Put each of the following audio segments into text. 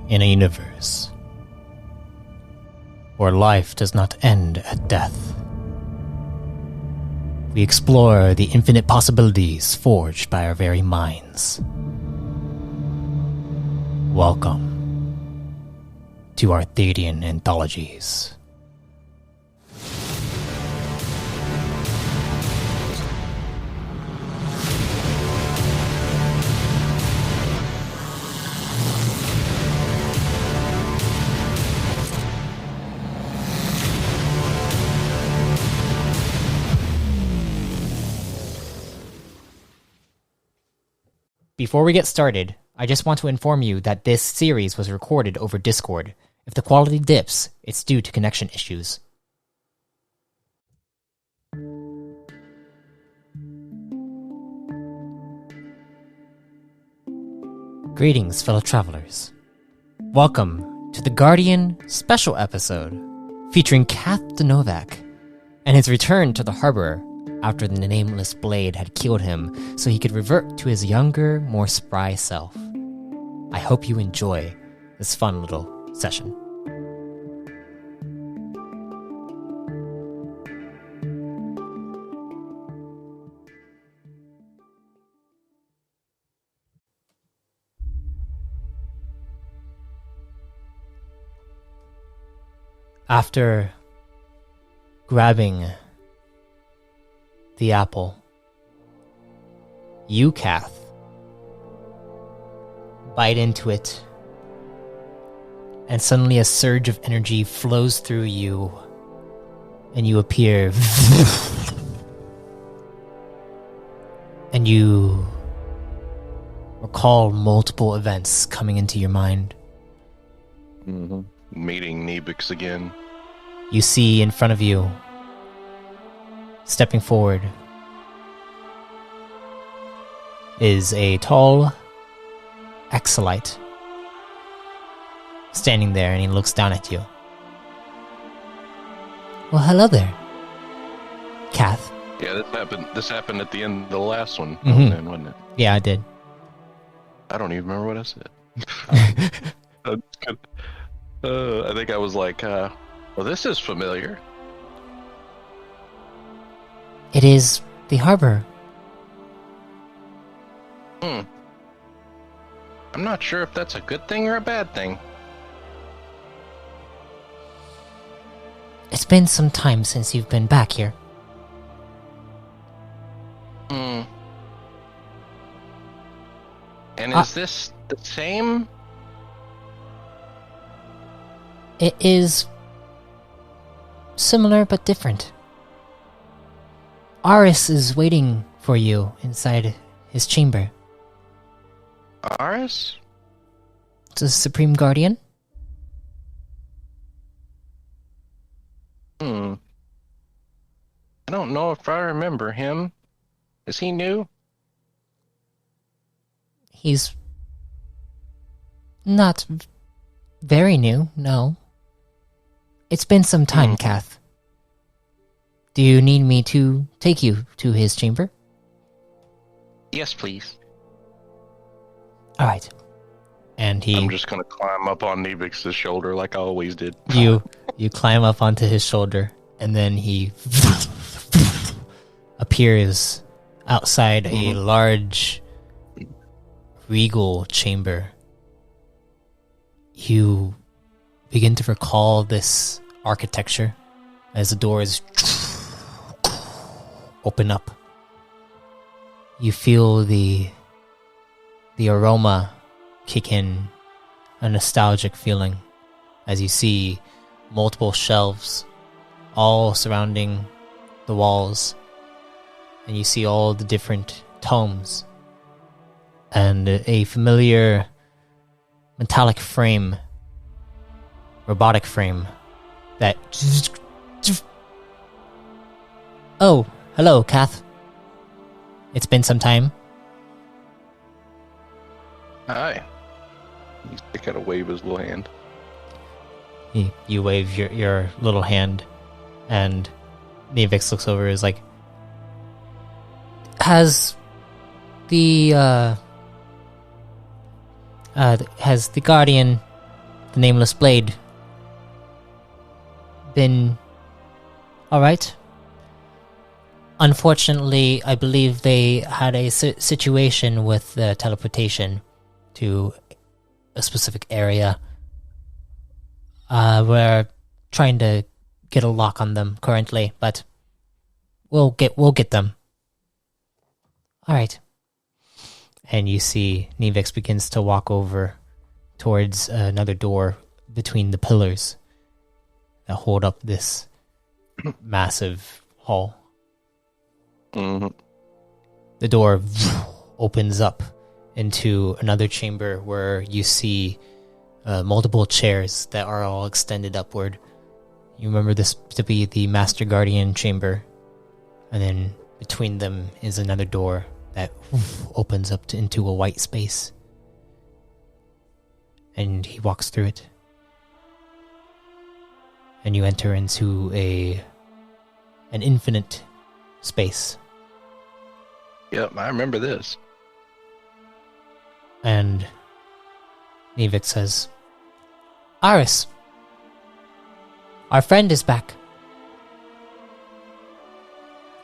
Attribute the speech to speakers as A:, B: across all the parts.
A: in a universe where life does not end at death. We explore the infinite possibilities forged by our very minds. Welcome to Arthadian Anthologies. Before we get started, I just want to inform you that this series was recorded over Discord. If the quality dips, it's due to connection issues. Greetings, fellow travelers. Welcome to the Guardian special episode featuring Kath Dar Novak and his return to the harbor after the Nameless Blade had killed him so he could revert to his younger, more spry self. I hope you enjoy this fun little session. After grabbing the apple, you, Kath, bite into it, and suddenly a surge of energy flows through you, and you appear, and you recall multiple events coming into your mind.
B: Mm-hmm. Meeting Nebix again.
A: You see in front of you, stepping forward, is a tall Exolite standing there, and he looks down at you. Well, hello there, Kath.
B: Yeah, this happened at the end of the last one,
A: Mm-hmm.
B: wasn't it?
A: Yeah, I did.
B: I don't even remember what I said. I think I was like, well, this is familiar.
A: It is the harbor.
B: I'm not sure if that's a good thing or a bad thing.
A: It's been some time since you've been back here.
B: And is this the same?
A: It is similar but different. Aris is waiting for you inside his chamber.
B: Aris?
A: The Supreme Guardian?
B: I don't know if I remember him. Is he new?
A: He's not very new, no. It's been some time, Kath. Do you need me to take you to his chamber?
B: Yes, please.
A: Alright. And
B: I'm just gonna climb up on Nebix's shoulder like I always did.
A: You climb up onto his shoulder, and then he appears outside a large, regal chamber. You begin to recall this architecture as the doors open up. You feel the aroma kick in, a nostalgic feeling, as you see multiple shelves all surrounding the walls, and you see all the different tomes, and a familiar metallic frame, robotic frame, that... Oh, hello, Kath. It's been some time.
B: Hi. He's kind of wave his little hand.
A: You wave your little hand, and Nevix looks over and is like, has the Guardian the Nameless Blade been alright? Unfortunately, I believe they had a situation with the teleportation to a specific area. We're trying to get a lock on them currently, but we'll get them. Alright. And you see Nevix begins to walk over towards another door between the pillars that hold up this massive hall.
B: Mm-hmm.
A: The door opens up into another chamber where you see multiple chairs that are all extended upward. You remember this to be the Master Guardian chamber, and then between them is another door that opens up into a white space. And he walks through it. And you enter into an infinite space.
B: Yep, I remember this.
A: And Nevik says, Aris, our friend is back.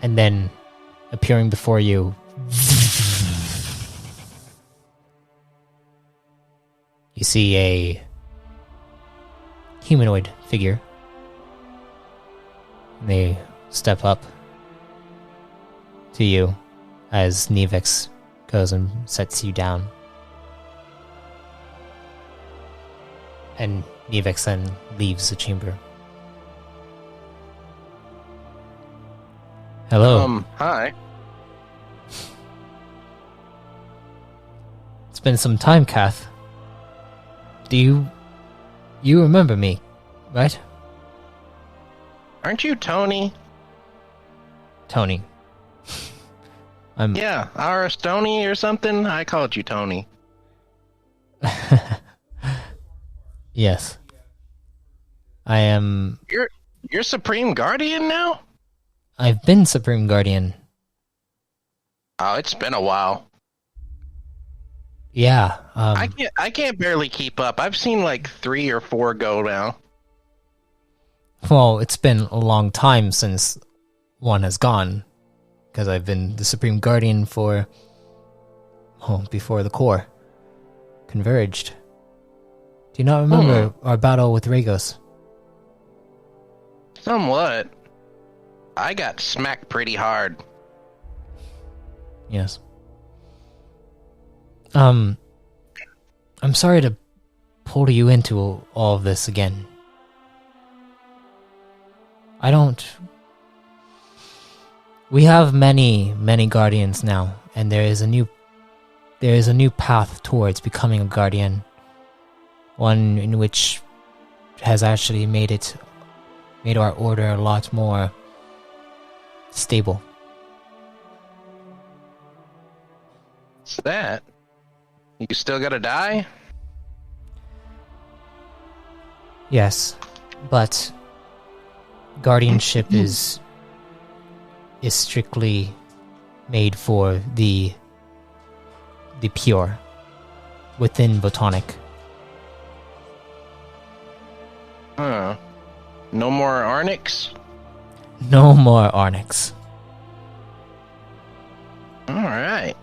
A: And then, appearing before you, you see a humanoid figure. They step up to you as Nevix goes and sets you down. And Nevix then leaves the chamber. Hello.
B: Hi.
A: It's been some time, Kath. Do you remember me, right?
B: Aren't you Tony?
A: Tony.
B: Yeah, Aris Tony or something? I called you Tony.
A: Yes. I am...
B: You're Supreme Guardian now?
A: I've been Supreme Guardian.
B: Oh, it's been a while.
A: Yeah.
B: I can't barely keep up. I've seen like 3 or 4 go now.
A: Well, it's been a long time since one has gone. Because I've been the Supreme Guardian for... before the core converged. Do you not remember our battle with Ragos?
B: Somewhat. I got smacked pretty hard.
A: Yes. I'm sorry to pull you into all of this again. We have many guardians now, and there is a new path towards becoming a guardian. One in which has actually made our order a lot more stable.
B: What's that? You still gotta die?
A: Yes, but guardianship is strictly made for the pure within Botanic.
B: Huh. No more Arnix?
A: No more Arnix.
B: Alright.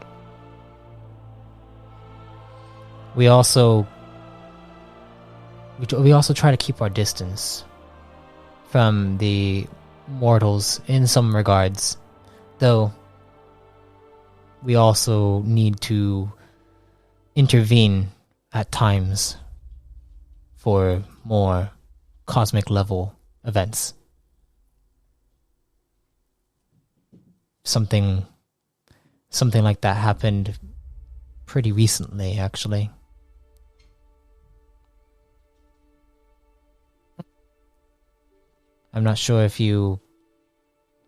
A: We also try to keep our distance from the mortals in some regards, though we also need to intervene at times for more cosmic level events. Something like that happened pretty recently, actually. I'm not sure if you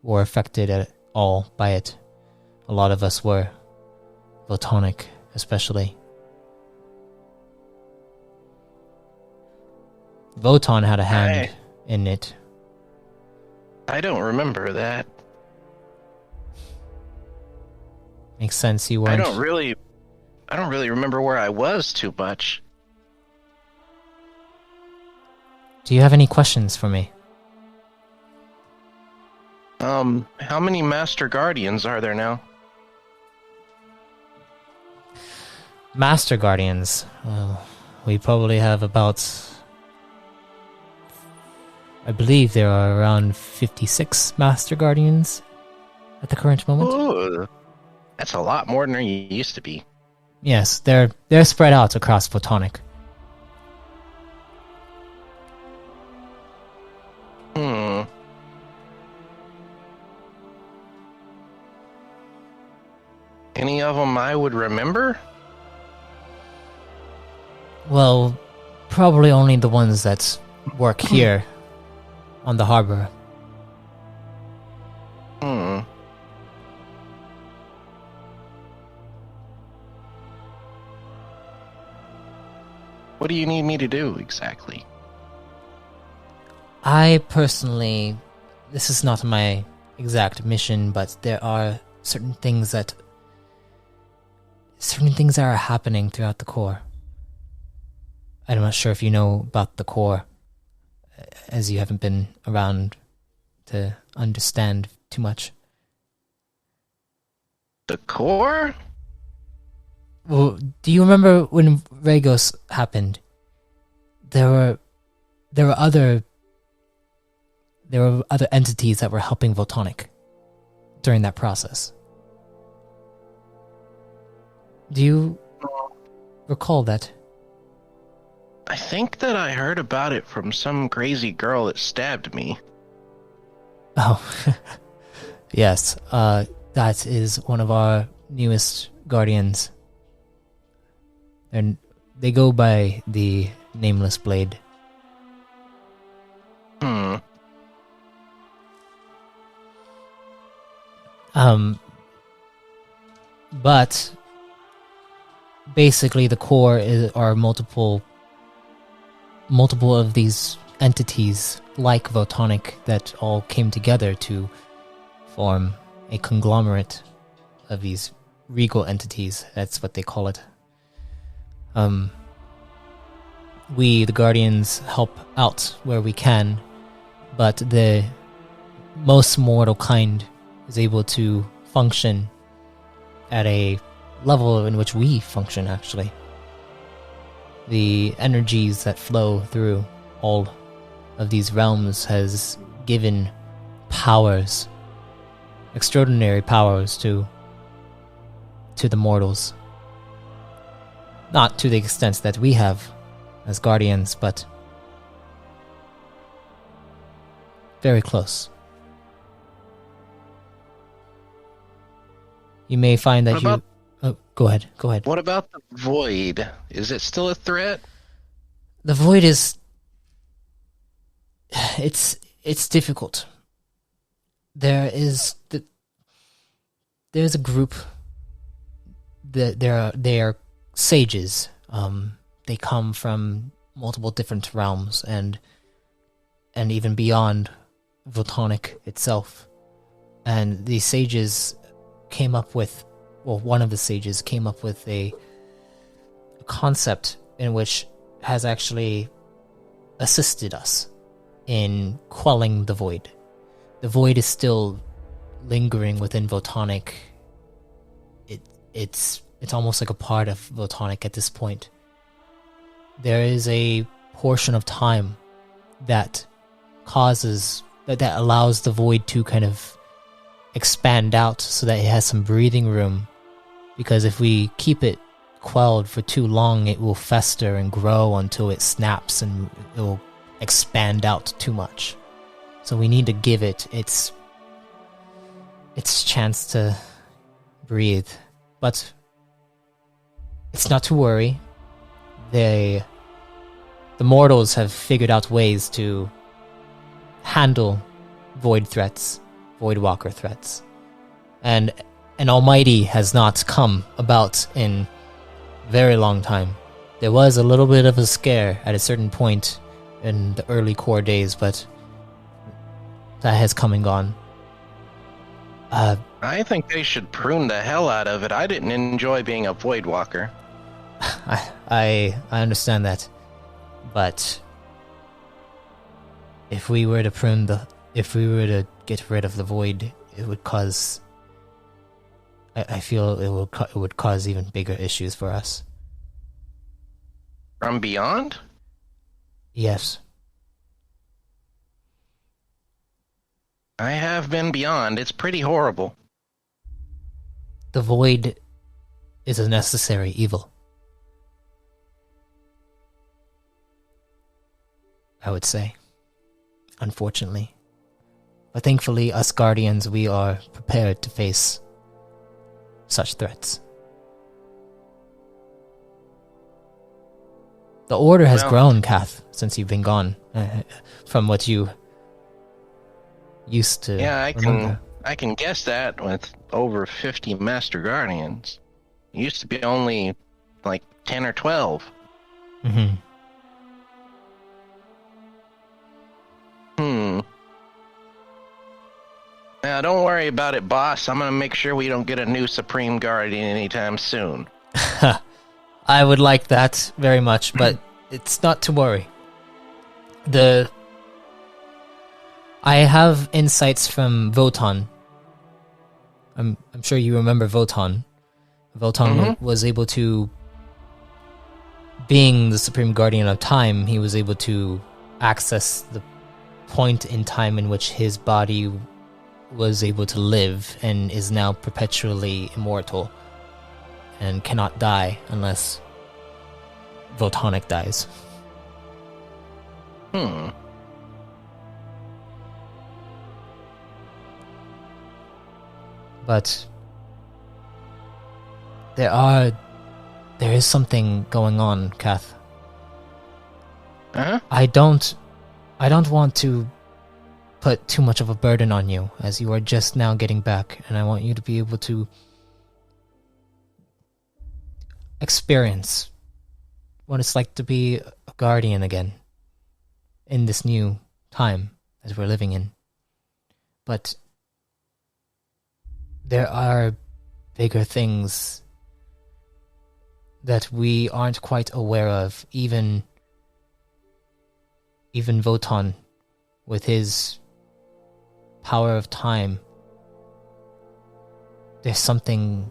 A: were affected at all by it. A lot of us were. Photonic, especially. Voton had a hand in it.
B: I don't remember that.
A: Makes sense, you weren't...
B: I don't really remember where I was too much.
A: Do you have any questions for me?
B: How many Master Guardians are there now?
A: Master Guardians. Well, we probably have about... I believe there are around 56 Master Guardians at the current moment.
B: Ooh, that's a lot more than there used to be.
A: Yes, they're spread out across Photonic.
B: Any of them I would remember?
A: Well, probably only the ones that work here on the harbor.
B: What do you need me to do exactly?
A: I personally, this is not my exact mission, but there are certain things that are happening throughout the core. I'm not sure if you know about the core, as you haven't been around to understand too much.
B: The core?
A: Well, do you remember when Regos happened? There were other entities that were helping Photonic during that process. Do you recall that?
B: I think that I heard about it from some crazy girl that stabbed me.
A: Oh, yes. That is one of our newest guardians. And they go by the Nameless Blade. But basically the core are multiple of these entities like Photonic that all came together to form a conglomerate of these regal entities. That's what they call it. We, the Guardians, help out where we can, but the most mortal kind is able to function at a level in which we function, actually. The energies that flow through all of these realms has given powers, extraordinary powers to the mortals. Not to the extent that we have as Guardians, but very close. You may find that Oh, go ahead.
B: What about the Void? Is it still a threat?
A: The Void is... It's difficult. There's a group that they are sages. They come from multiple different realms and even beyond Photonic itself. And these sages came up with, one of the sages came up with a concept in which has actually assisted us in quelling the Void. The Void is still lingering within Photonic. It's almost like a part of Photonic at this point. There is a portion of time that allows the Void to kind of expand out so that it has some breathing room. Because if we keep it quelled for too long, it will fester and grow until it snaps and it will expand out too much. So we need to give it its chance to breathe. But it's not to worry. The mortals have figured out ways to handle Void threats, Void Walker threats. And an Almighty has not come about in a very long time. There was a little bit of a scare at a certain point in the early core days, but that has come and gone.
B: I think they should prune the hell out of it. I didn't enjoy being a Void Walker.
A: I understand that, but if we were to get rid of the void, it would cause. I feel it would cause even bigger issues for us.
B: From beyond?
A: Yes.
B: I have been beyond. It's pretty horrible.
A: The void is a necessary evil, I would say. Unfortunately. But thankfully, us Guardians, we are prepared to face such threats. The Order has grown, Kath, since you've been gone, from what you used to remember.
B: I can guess that with over 50 Master Guardians. It used to be only like 10 or 12.
A: Mm-hmm.
B: Now, don't worry about it, boss. I'm gonna make sure we don't get a new Supreme Guardian anytime soon.
A: I would like that very much, but it's not to worry. I have insights from Votan. I'm sure you remember Votan. Votan was able to, being the Supreme Guardian of Time, he was able to access the point in time in which his body was able to live and is now perpetually immortal and cannot die unless Votanic dies. But there is something going on, Kath.
B: Huh?
A: I don't want to put too much of a burden on you, as you are just now getting back, and I want you to be able to experience what it's like to be a guardian again in this new time that we're living in. But there are bigger things that we aren't quite aware of. Even Votan, with his power of time, there's something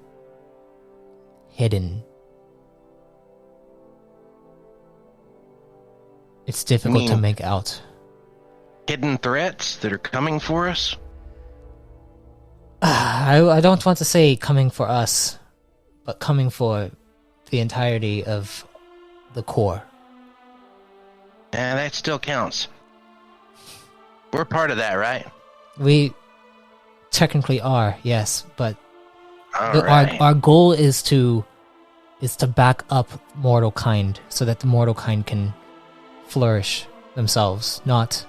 A: hidden. It's difficult to make out.
B: Hidden threats that are coming for us?
A: I don't want to say coming for us, but coming for the entirety of the core.
B: And that still counts. We're part of that, right?
A: We technically are, yes, but
B: Right.
A: our goal is to back up mortal kind so that the mortal kind can flourish themselves, not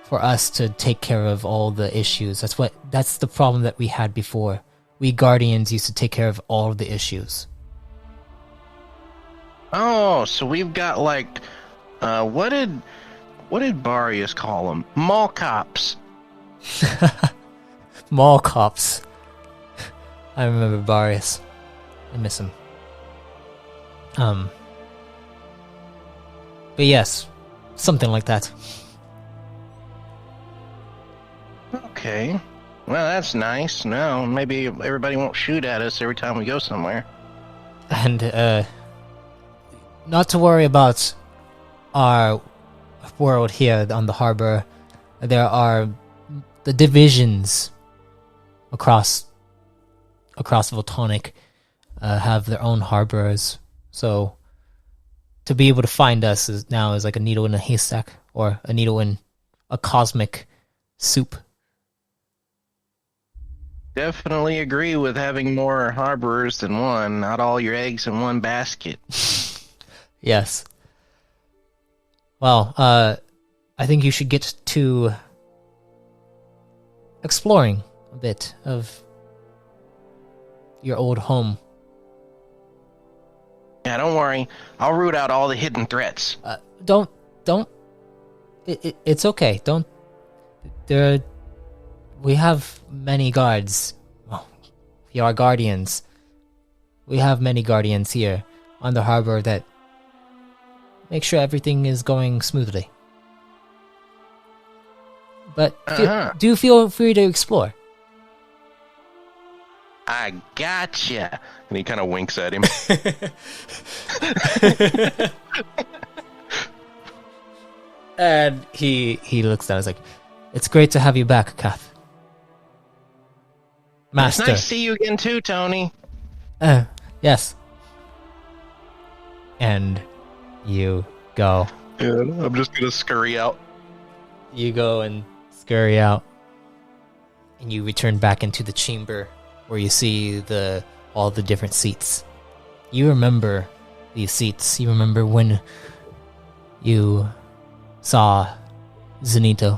A: for us to take care of all the issues. That's the problem that we had before. We Guardians used to take care of all of the issues.
B: Oh, so we've got like, what did Barrius call them? Mall cops.
A: Mall cops. I remember Barrius. I miss him. But yes, something like that.
B: Okay. Well, that's nice. No, maybe everybody won't shoot at us every time we go somewhere.
A: And, not to worry about our world here on the harbor. There are the divisions across Voltonic have their own harbors. So to be able to find us is like a needle in a haystack, or a needle in a cosmic soup.
B: Definitely agree with having more harborers than one. Not all your eggs in one basket.
A: Yes. Well, I think you should get to exploring a bit of your old home.
B: Yeah, don't worry. I'll root out all the hidden threats.
A: Don't. It's okay. Don't. We have many guards. Well, we are guardians. We have many guardians here on the harbor that make sure everything is going smoothly. But do feel free to explore.
B: I gotcha. And he kind of winks at him.
A: And he looks down. He's like, "It's great to have you back, Kath. Master."
B: It's nice to see you again too, Tony.
A: Yes. And you go.
B: Yeah, I'm just gonna scurry out.
A: You go and scurry out. And you return back into the chamber where you see all the different seats. You remember these seats. You remember when you saw Zenito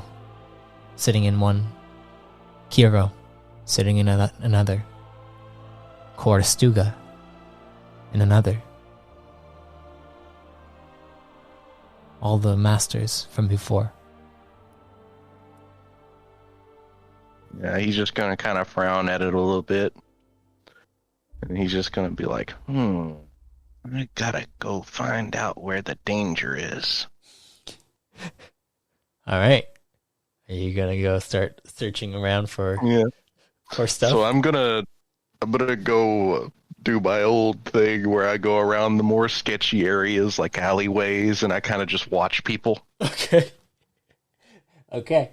A: sitting in one, Kiro sitting in another, Korastuga in another. All the masters from before.
B: Yeah, he's just gonna kind of frown at it a little bit. And he's just gonna be like, I gotta go find out where the danger is.
A: Alright. Are you gonna go start searching around for stuff?
B: So I'm gonna go do my old thing where I go around the more sketchy areas like alleyways and I kind of just watch people.
A: Okay.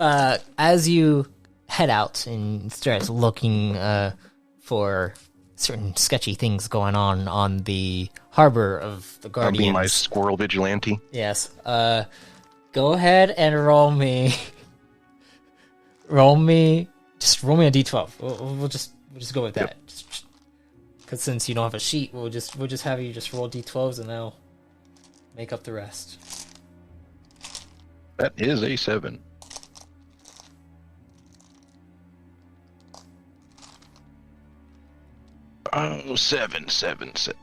A: As you head out and start looking for certain sketchy things going on the harbor of the Guardians.
B: I'll be my squirrel vigilante.
A: Yes. Go ahead and roll me. Just roll me a d12. We'll just go with that. Because since you don't have a sheet, we'll just have you just roll d12s and I'll make up the rest.
B: That is a 7. Oh, 7.
A: 777.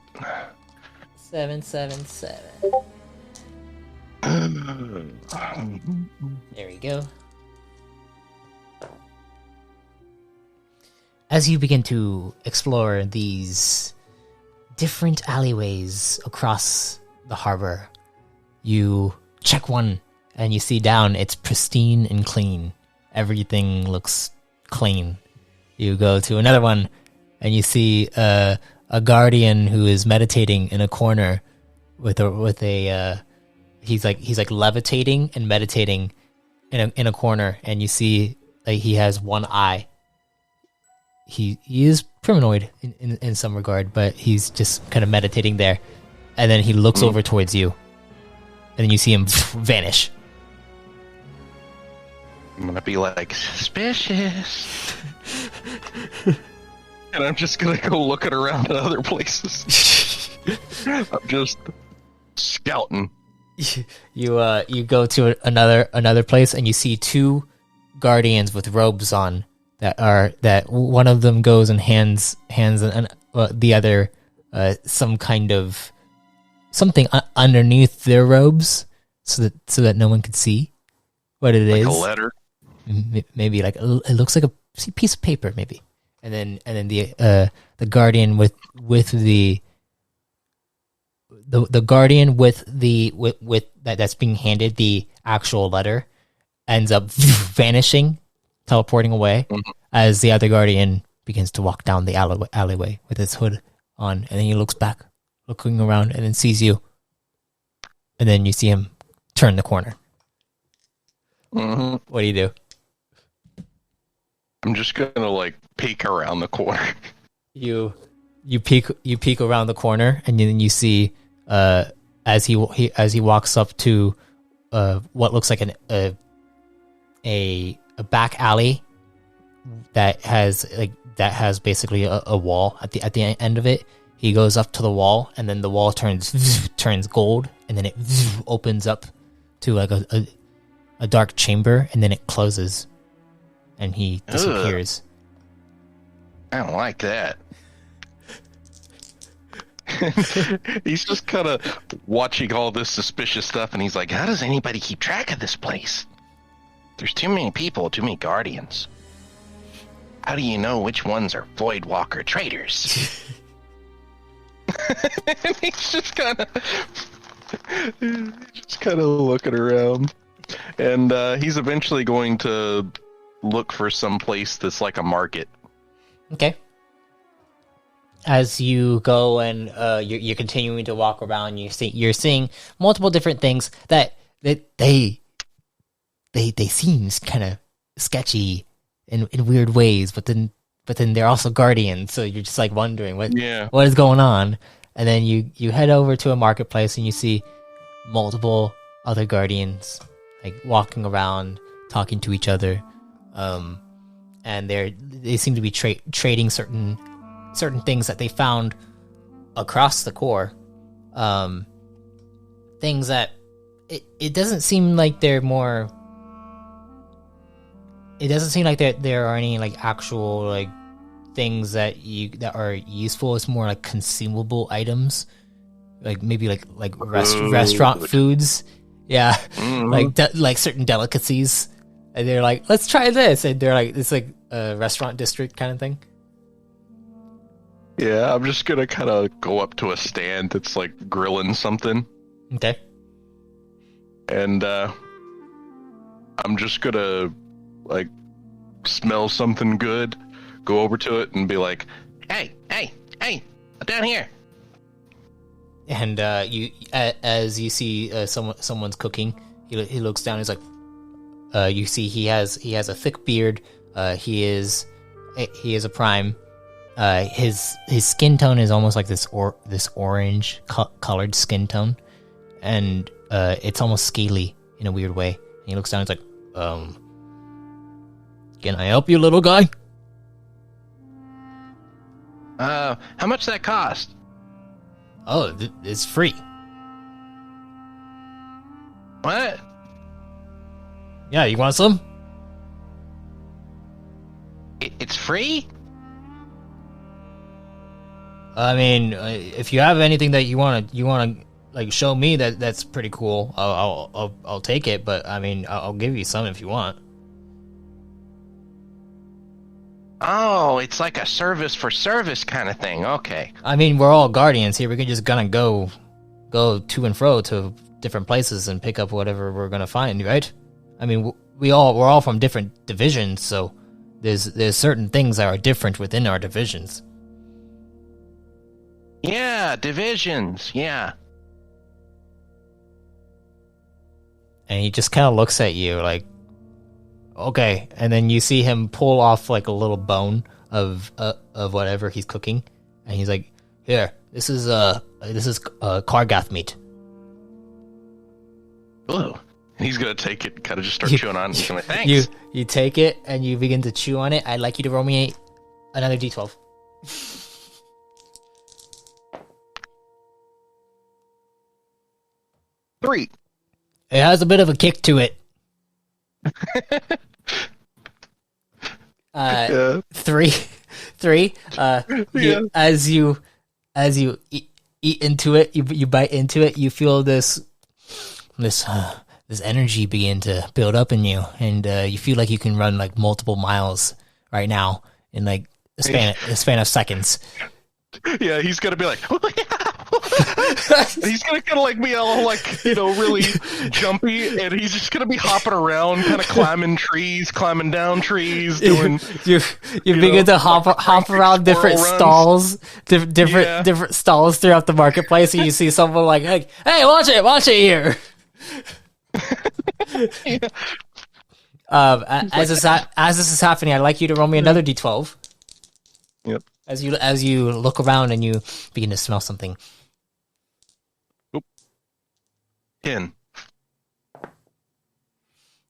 A: There we go. As you begin to explore these different alleyways across the harbor, you check one and you see down it's pristine and clean. Everything looks clean. You go to another one and you see a guardian who is meditating in a corner with a he's like levitating and meditating in a corner, and you see he has one eye. He is priminoid in some regard, but he's just kind of meditating there. And then he looks over towards you. And then you see him vanish.
B: I'm gonna be like, suspicious. And I'm just gonna go looking around at other places. I'm just scouting.
A: You go to another place and you see two guardians with robes on that one of them goes and hands the other some kind of something underneath their robes so that no one could see what it is.
B: Like a letter.
A: Maybe like it looks like a piece of paper maybe. And then the guardian with the guardian with that's being handed the actual letter ends up vanishing, teleporting away, as the other guardian begins to walk down the alleyway with his hood on, and then he looks back, looking around, and then sees you, and then you see him turn the corner. What do you do?
B: I'm just gonna peek around the corner.
A: You peek around the corner, and then you see as he walks up to what looks like a back alley that has basically a wall at the end of it. He goes up to the wall, and then the wall turns gold, and then it opens up to like a dark chamber, and then it closes, and he disappears.
B: I don't like that. He's just kind of watching all this suspicious stuff, and he's like, how does anybody keep track of this place? There's too many people, too many guardians. How do you know which ones are Voidwalker traitors? And he's just kind of looking around. And he's eventually going to look for some place that's like a market.
A: Okay. As you go and you're continuing to walk around, you're seeing multiple different things that they seem kind of sketchy in weird ways, but then they're also guardians, so you're just like wondering what is going on. And then you head over to a marketplace and you see multiple other guardians like walking around, talking to each other, and they seem to be trading certain things that they found across the core. Things that it doesn't seem like they're more. It doesn't seem like there are any like actual like things that are useful. It's more like consumable items, like maybe like restaurant foods. Yeah, like certain delicacies. And they're like, let's try this. And they're like, it's like a restaurant district kind of thing.
B: Yeah, I'm just gonna kind of go up to a stand that's like grilling something.
A: Okay.
B: And I'm just gonna like smell something good, go over to it and be like, hey, down here.
A: And you, as you see someone's cooking, he looks down. He's like, you see he has a thick beard. He is a prime. His skin tone is almost like this orange colored skin tone, and it's almost scaly in a weird way. And he looks down. He's like, can I help you, little guy?
B: How much that cost?
A: Oh, it's free.
B: What?
A: Yeah, you want some?
B: It's free?
A: I mean, if you have anything that you want to like show me that's pretty cool, I'll take it. But I mean, I'll give you some if you want.
B: Oh, it's like a service for service kind of thing. Okay.
A: I mean, we're all guardians here. We can just gonna go to and fro to different places and pick up whatever we're gonna find, right? I mean, we're all from different divisions, so there's certain things that are different within our divisions.
B: Yeah, divisions. Yeah.
A: And he just kind of looks at you like, okay. And then you see him pull off like a little bone of whatever he's cooking, and he's like, "Here, this is Kargath meat."
B: Ooh. And he's gonna take it and kind of just start chewing on it. He's gonna be like, thanks.
A: You take it and you begin to chew on it. I'd like you to roll me another d12.
B: 3.
A: It has a bit of a kick to it.
B: Yeah.
A: 3.
B: Yeah.
A: As you eat into it, you bite into it, you feel this energy begin to build up in you, and you feel like you can run like multiple miles right now in like a span of seconds.
B: Yeah, he's gonna be like, he's gonna kind of like be all like, really jumpy, and he's just gonna be hopping around, kind of climbing trees, climbing down trees, doing.
A: You begin to hop around different stalls, different stalls throughout the marketplace, and you see someone like, hey, watch it here.
B: Yeah.
A: As this is happening, I'd like you to roll me another d12.
B: Yep.
A: As you look around and you begin to smell something.
B: 10.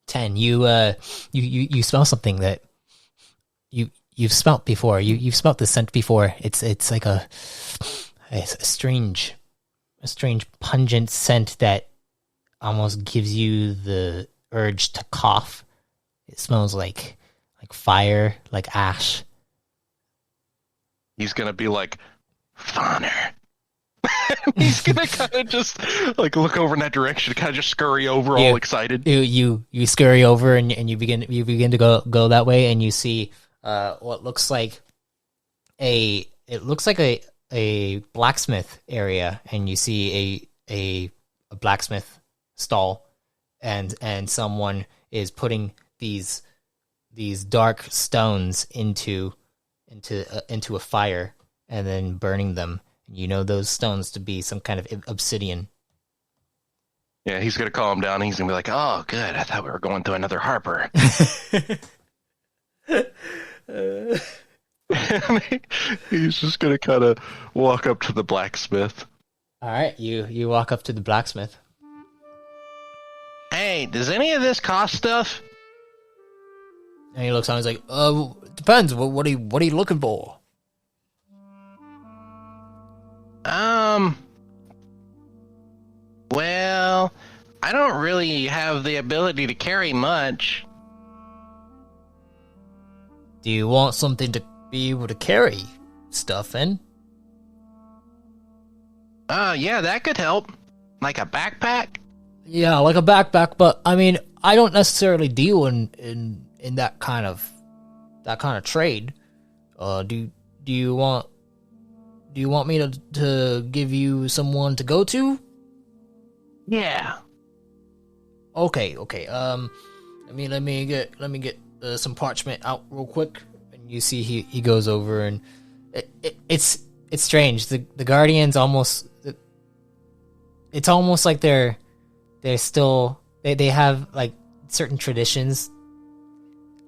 A: 10. You smell something that you've smelt before. You've smelt the scent before. It's like a strange pungent scent that almost gives you the urge to cough. It smells like fire, like ash.
B: He's gonna be like, Faner. He's gonna kind of just like look over in that direction, kind of just scurry over, all excited.
A: You scurry over and you begin to go that way, and you see what looks like a blacksmith area, and you see a blacksmith stall, and someone is putting these dark stones into a fire and then burning them. You know those stones to be some kind of obsidian.
B: Yeah, he's gonna calm down. He's gonna be like, "Oh, good. I thought we were going to another harbor." He's just gonna kind of walk up to the blacksmith.
A: All right, you walk up to the blacksmith.
B: Hey, does any of this cost stuff?
A: And he looks on. He's like, depends. What are you looking for?
B: Well, I don't really have the ability to carry much.
A: Do you want something to be able to carry stuff in?
B: Yeah, that could help. Like a backpack?
A: Yeah, like a backpack, but I mean, I don't necessarily deal in that kind of trade. Do you want me to give you someone to go to?
B: Yeah.
A: Okay. Let me get some parchment out real quick. And you see he goes over, and it's strange. The Guardians almost, it's almost like they're still they have like certain traditions,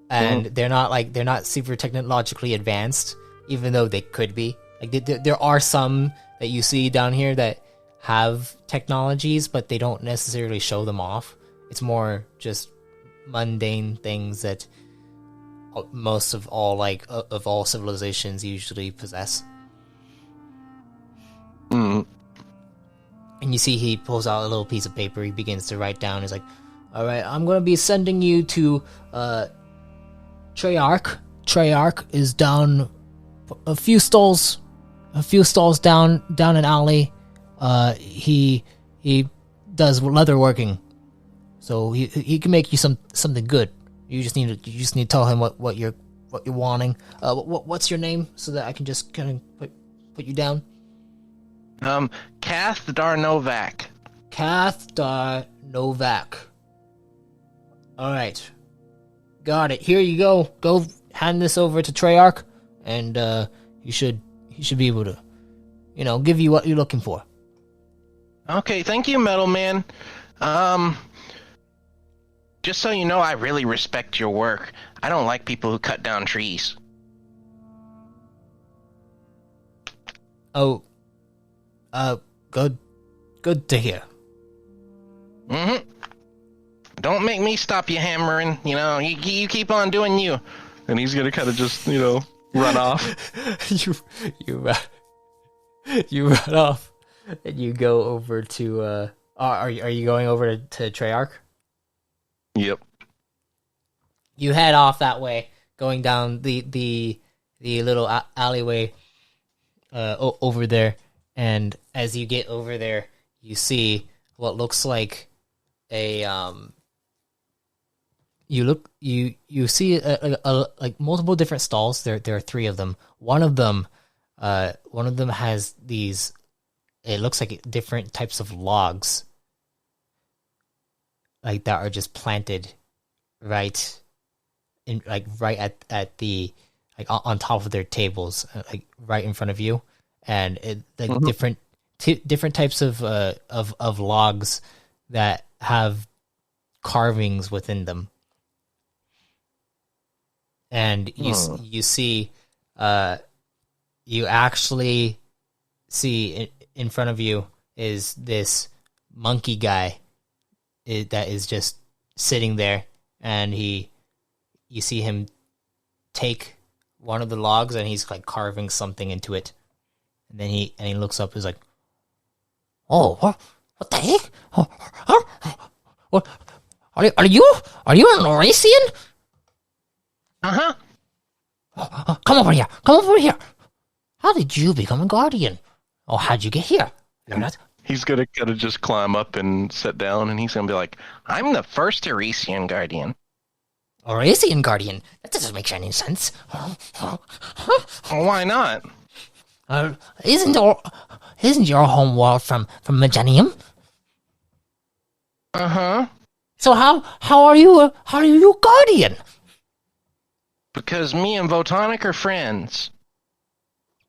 A: and they're not super technologically advanced, even though they could be. Like there are some that you see down here that have technologies, but they don't necessarily show them off. It's more just mundane things that most of all civilizations usually possess.
B: Mm.
A: And you see he pulls out a little piece of paper. He begins to write down. He's like, all right, I'm going to be sending you to Treyarch. Treyarch is down a few stalls down an alley. He does leather working, so he can make you something good. You just need to tell him what you're wanting. What's your name, so that I can just kind of put you down?
B: Kath Dar Novak.
A: Kath Dar Novak. All right, got it. Here you go. Go hand this over to Treyarch, and he should be able to, give you what you're looking for.
B: Okay, thank you, Metal Man. Just so you know, I really respect your work. I don't like people who cut down trees.
A: Oh, good to hear.
B: Mm-hmm. Don't make me stop you hammering. You keep on doing you. And he's gonna kind of just, run off. you run off, and you go over to. Are you going over to Treyarch? Yep.
A: You head off that way, going down the little alleyway over there, and as you get over there, you see what looks like a You see like multiple different stalls. There are three of them. One of them has these. It looks like different types of logs, like that are just planted right at the on top of their tables, like right in front of you, and different types of logs that have carvings within them. And you see, you actually see in front of you is this monkey guy that is just sitting there, and you see him take one of the logs, and he's like carving something into it, and then he looks up, and is like, "Oh, what the heck? What are you an Oracian?"
B: Uh-huh.
A: Come over here. Come over here. How did you become a guardian? Oh, how'd you get here? You're not...
B: He's going to kind of just climb up and sit down, and he's going to be like, I'm the first Oracian guardian.
A: Oracian guardian? That doesn't make any sense.
B: Well, why not?
A: Isn't your home world from Millennium?
B: Uh-huh.
A: So how are you guardian?
B: Because me and Votonic are friends.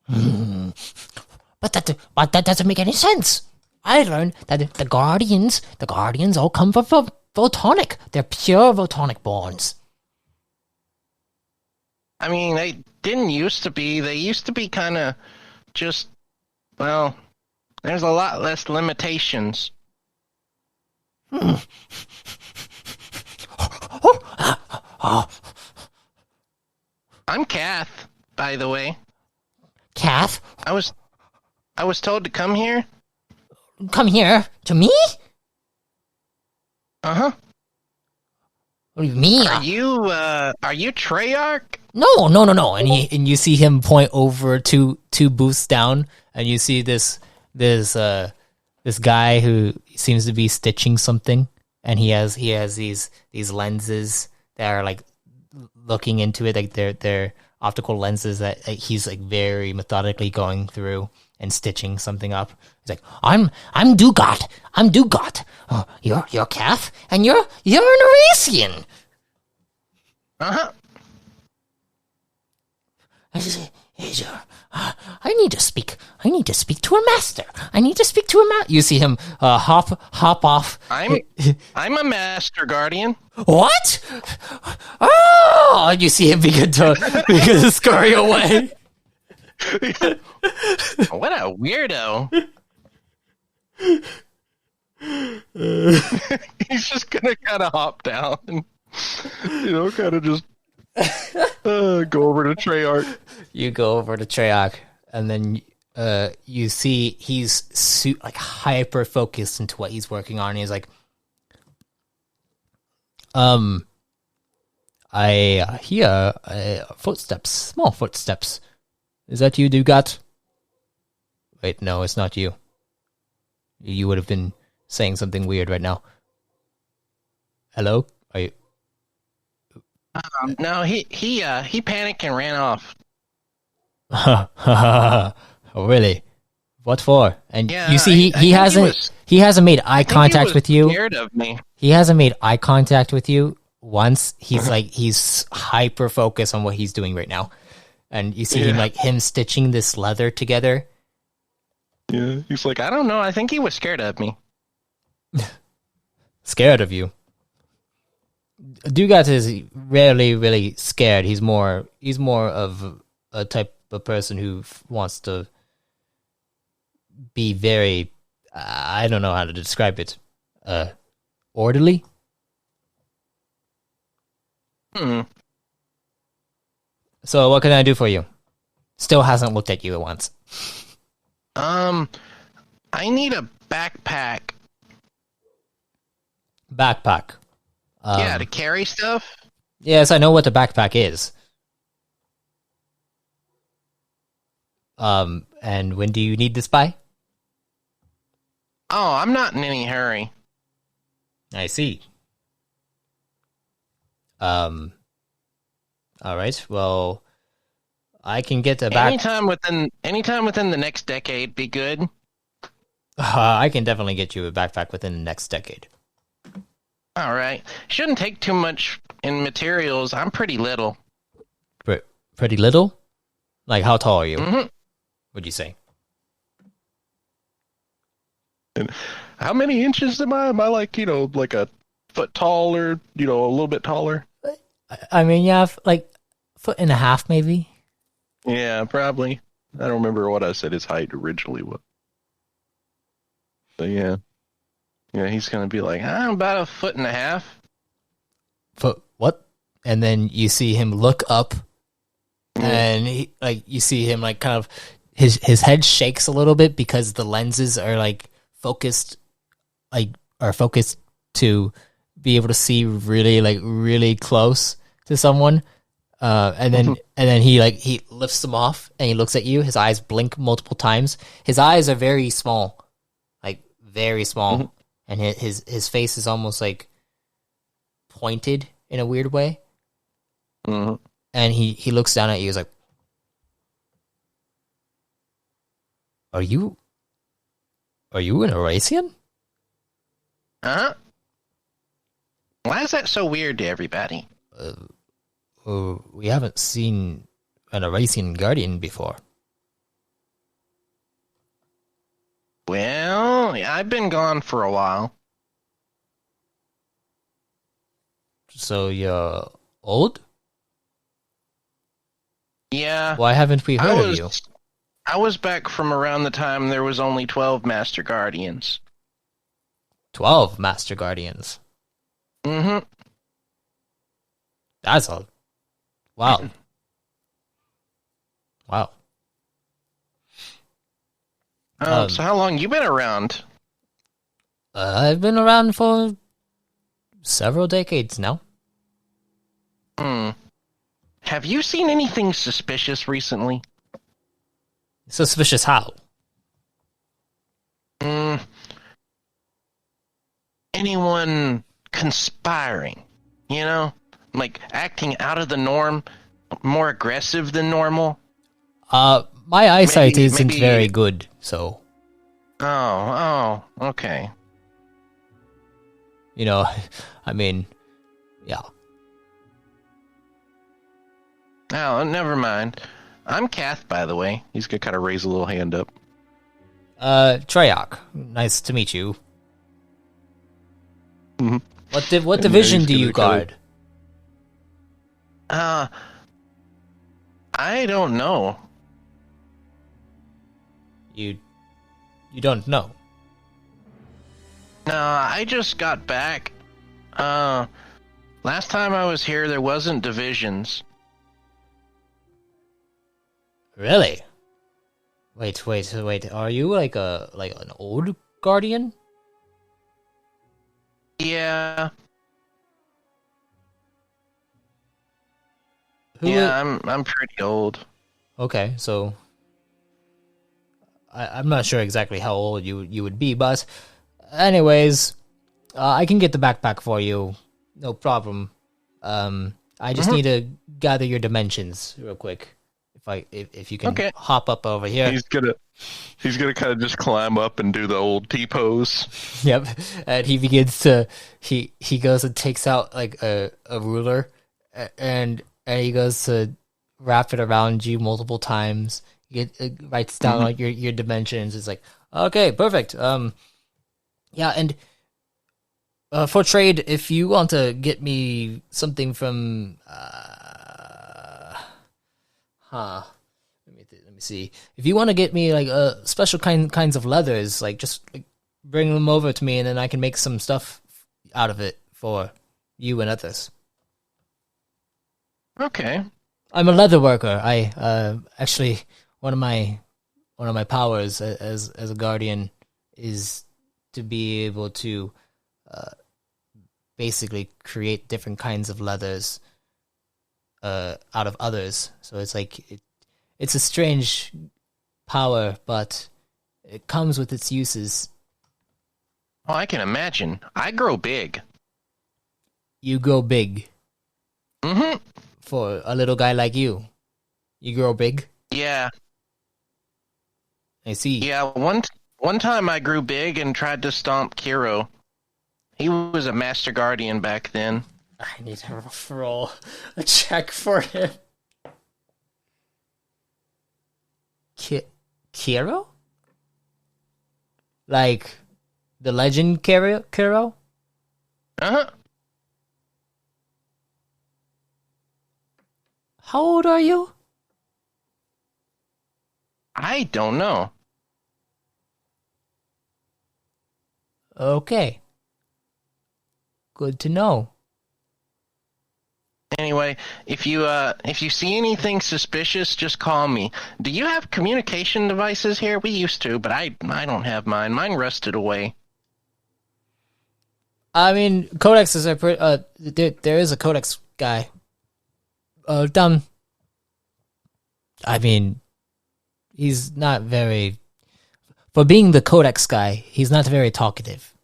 A: But that doesn't make any sense. I learned that the guardians all come from Votonic. They're pure Votonic borns.
B: I mean, they didn't used to be. They used to be kind of just, well, there's a lot less limitations. I'm Kath, by the way.
A: Kath?
B: I was told to come here.
A: Come here? To me?
B: Uh-huh.
A: What do you mean?
B: Are you Treyarch?
A: No. And you see him point over two booths down, and you see this guy who seems to be stitching something, and he has these lenses that are like looking into it, like they're optical lenses that he's like very methodically going through and stitching something up. He's like, I'm Dugat. Oh, you're Kath, and you're an Eurasian.
B: Uh-huh.
A: I need to speak to a master. You see him hop off.
B: I'm a master guardian.
A: What? Oh! You see him begin to scurry away.
B: What a weirdo. He's just gonna kind of hop down and, kind of just go over to Treyarch.
A: You go over to Treyarch, and then you see he's like hyper focused into what he's working on. He's like, I hear footsteps, small footsteps. Is that you, Dugat? Wait, no, it's not you. You would have been saying something weird right now. Hello? Are you?
B: No, he panicked and ran off.
A: Oh, really? What for? And
B: Yeah,
A: you see, he hasn't made eye contact with you.
B: Scared of me.
A: He hasn't made eye contact with you once. He's he's hyper focused on what he's doing right now, and you see him stitching this leather together.
B: Yeah, he's like, I don't know. I think he was scared of me.
A: Scared of you? Dugat is rarely really scared. He's more of a type of person who wants to be very, I don't know how to describe it, orderly. So what can I do for you? Still hasn't looked at you at once.
B: I need a backpack.
A: Backpack.
B: Yeah, to carry stuff.
A: Yes, I know what the backpack is. And when do you need this by?
B: Oh, I'm not in any hurry.
A: I see. All right. Well, I can get a back.
B: Anytime within the next decade, be good.
A: I can definitely get you a backpack within the next decade.
B: All right. Shouldn't take too much in materials. I'm pretty little.
A: Pretty little? Like, how tall are you?
B: Mm-hmm.
A: What'd you say?
B: And how many inches am I? Am I like, like a foot tall or, a little bit taller?
A: I mean, yeah, like foot and a half, maybe.
B: Yeah, probably. I don't remember what I said his height originally was. But yeah. Yeah, he's going to be like, I'm about a foot and a half.
A: Foot, what? And then you see him look up, and you see him like kind of, his head shakes a little bit because the lenses are like focused to be able to see really close to someone. And then he lifts them off and he looks at you. His eyes blink multiple times. His eyes are very small, like very small. Mm-hmm. And his face is almost like pointed in a weird way.
B: Mm-hmm.
A: And he looks down at you. He's like, Are you an Eurasian?
B: Uh-huh. Why is that so weird to everybody?
A: We haven't seen an Erasean Guardian before.
B: Well, I've been gone for a while.
A: So you're old?
B: Yeah.
A: Why haven't we heard of you?
B: I was back from around the time there was only 12 Master Guardians.
A: 12 Master Guardians.
B: Mm-hmm.
A: That's a... Wow. Wow.
B: So how long you been around?
A: I've been around for several decades now.
B: Have you seen anything suspicious recently?
A: Suspicious how?
B: Anyone conspiring, you know? Like acting out of the norm, more aggressive than normal?
A: My eyesight isn't
B: maybe-
A: very good, so...
B: Oh, okay.
A: You know, I mean, yeah.
B: Oh, never mind. I'm Kath, by the way. He's gonna kind of raise a little hand up.
A: Treyarch, nice to meet you.
B: Mm-hmm.
A: What division do you guard?
B: I don't know.
A: You don't know.
B: No, I just got back. Last time I was here, there wasn't divisions.
A: Really? Wait. Are you like an old guardian?
B: Yeah.
A: Who
B: I'm pretty old.
A: Okay, so I'm not sure exactly how old you would be, but anyways, I can get the backpack for you, no problem. I just need to gather your dimensions real quick. If you can hop up over here.
B: He's gonna kind of just climb up and do the old T pose.
A: Yep, and he begins to he goes and takes out like a ruler, and he goes to wrap it around you multiple times. It writes down like your dimensions. It's like, okay, perfect. Yeah, and for trade, if you want to get me something from let me see. If you want to get me like special kinds of leathers, like just like, bring them over to me, and then I can make some stuff out of it for you and others.
B: Okay.
A: I'm a leather worker. I actually one of my powers as a guardian is to be able to basically create different kinds of leathers out of others. So it's like it's a strange power, but it comes with its uses.
B: Oh, I can imagine. I grow big.
A: You grow big.
B: Mm-hmm.
A: For a little guy like you. You grow big?
B: Yeah.
A: I see.
B: Yeah, one time I grew big and tried to stomp Kiro. He was a Master Guardian back then.
A: I need to roll a check for him. Kiro? Like the legend Kiro?
B: Uh-huh.
A: How old are you?
B: I don't know.
A: Okay. Good to know.
B: Anyway, if you see anything suspicious, just call me. Do you have communication devices here? We used to, but I don't have mine. Mine rusted away.
A: I mean, codexes are there is a codex guy. Down. I mean, he's not very. For being the codex guy, he's not very talkative.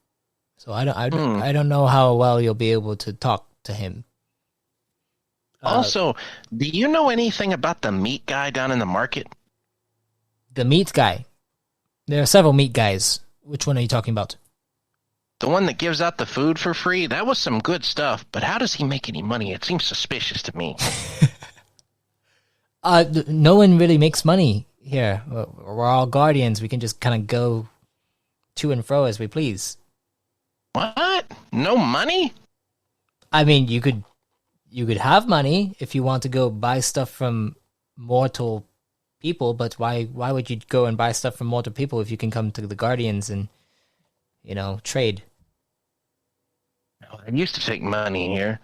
A: So I don't know how well you'll be able to talk to him.
B: Also, do you know anything about the meat guy down in the market?
A: The meat guy. There are several meat guys. Which one are you talking about?
B: The one that gives out the food for free? That was some good stuff, but how does he make any money? It seems suspicious to me.
A: No one really makes money here. We're all guardians. We can just kind of go to and fro as we please.
B: What? No money?
A: I mean, you could have money if you want to go buy stuff from mortal people, but why would you go and buy stuff from mortal people if you can come to the Guardians and, trade?
B: I used to take money here.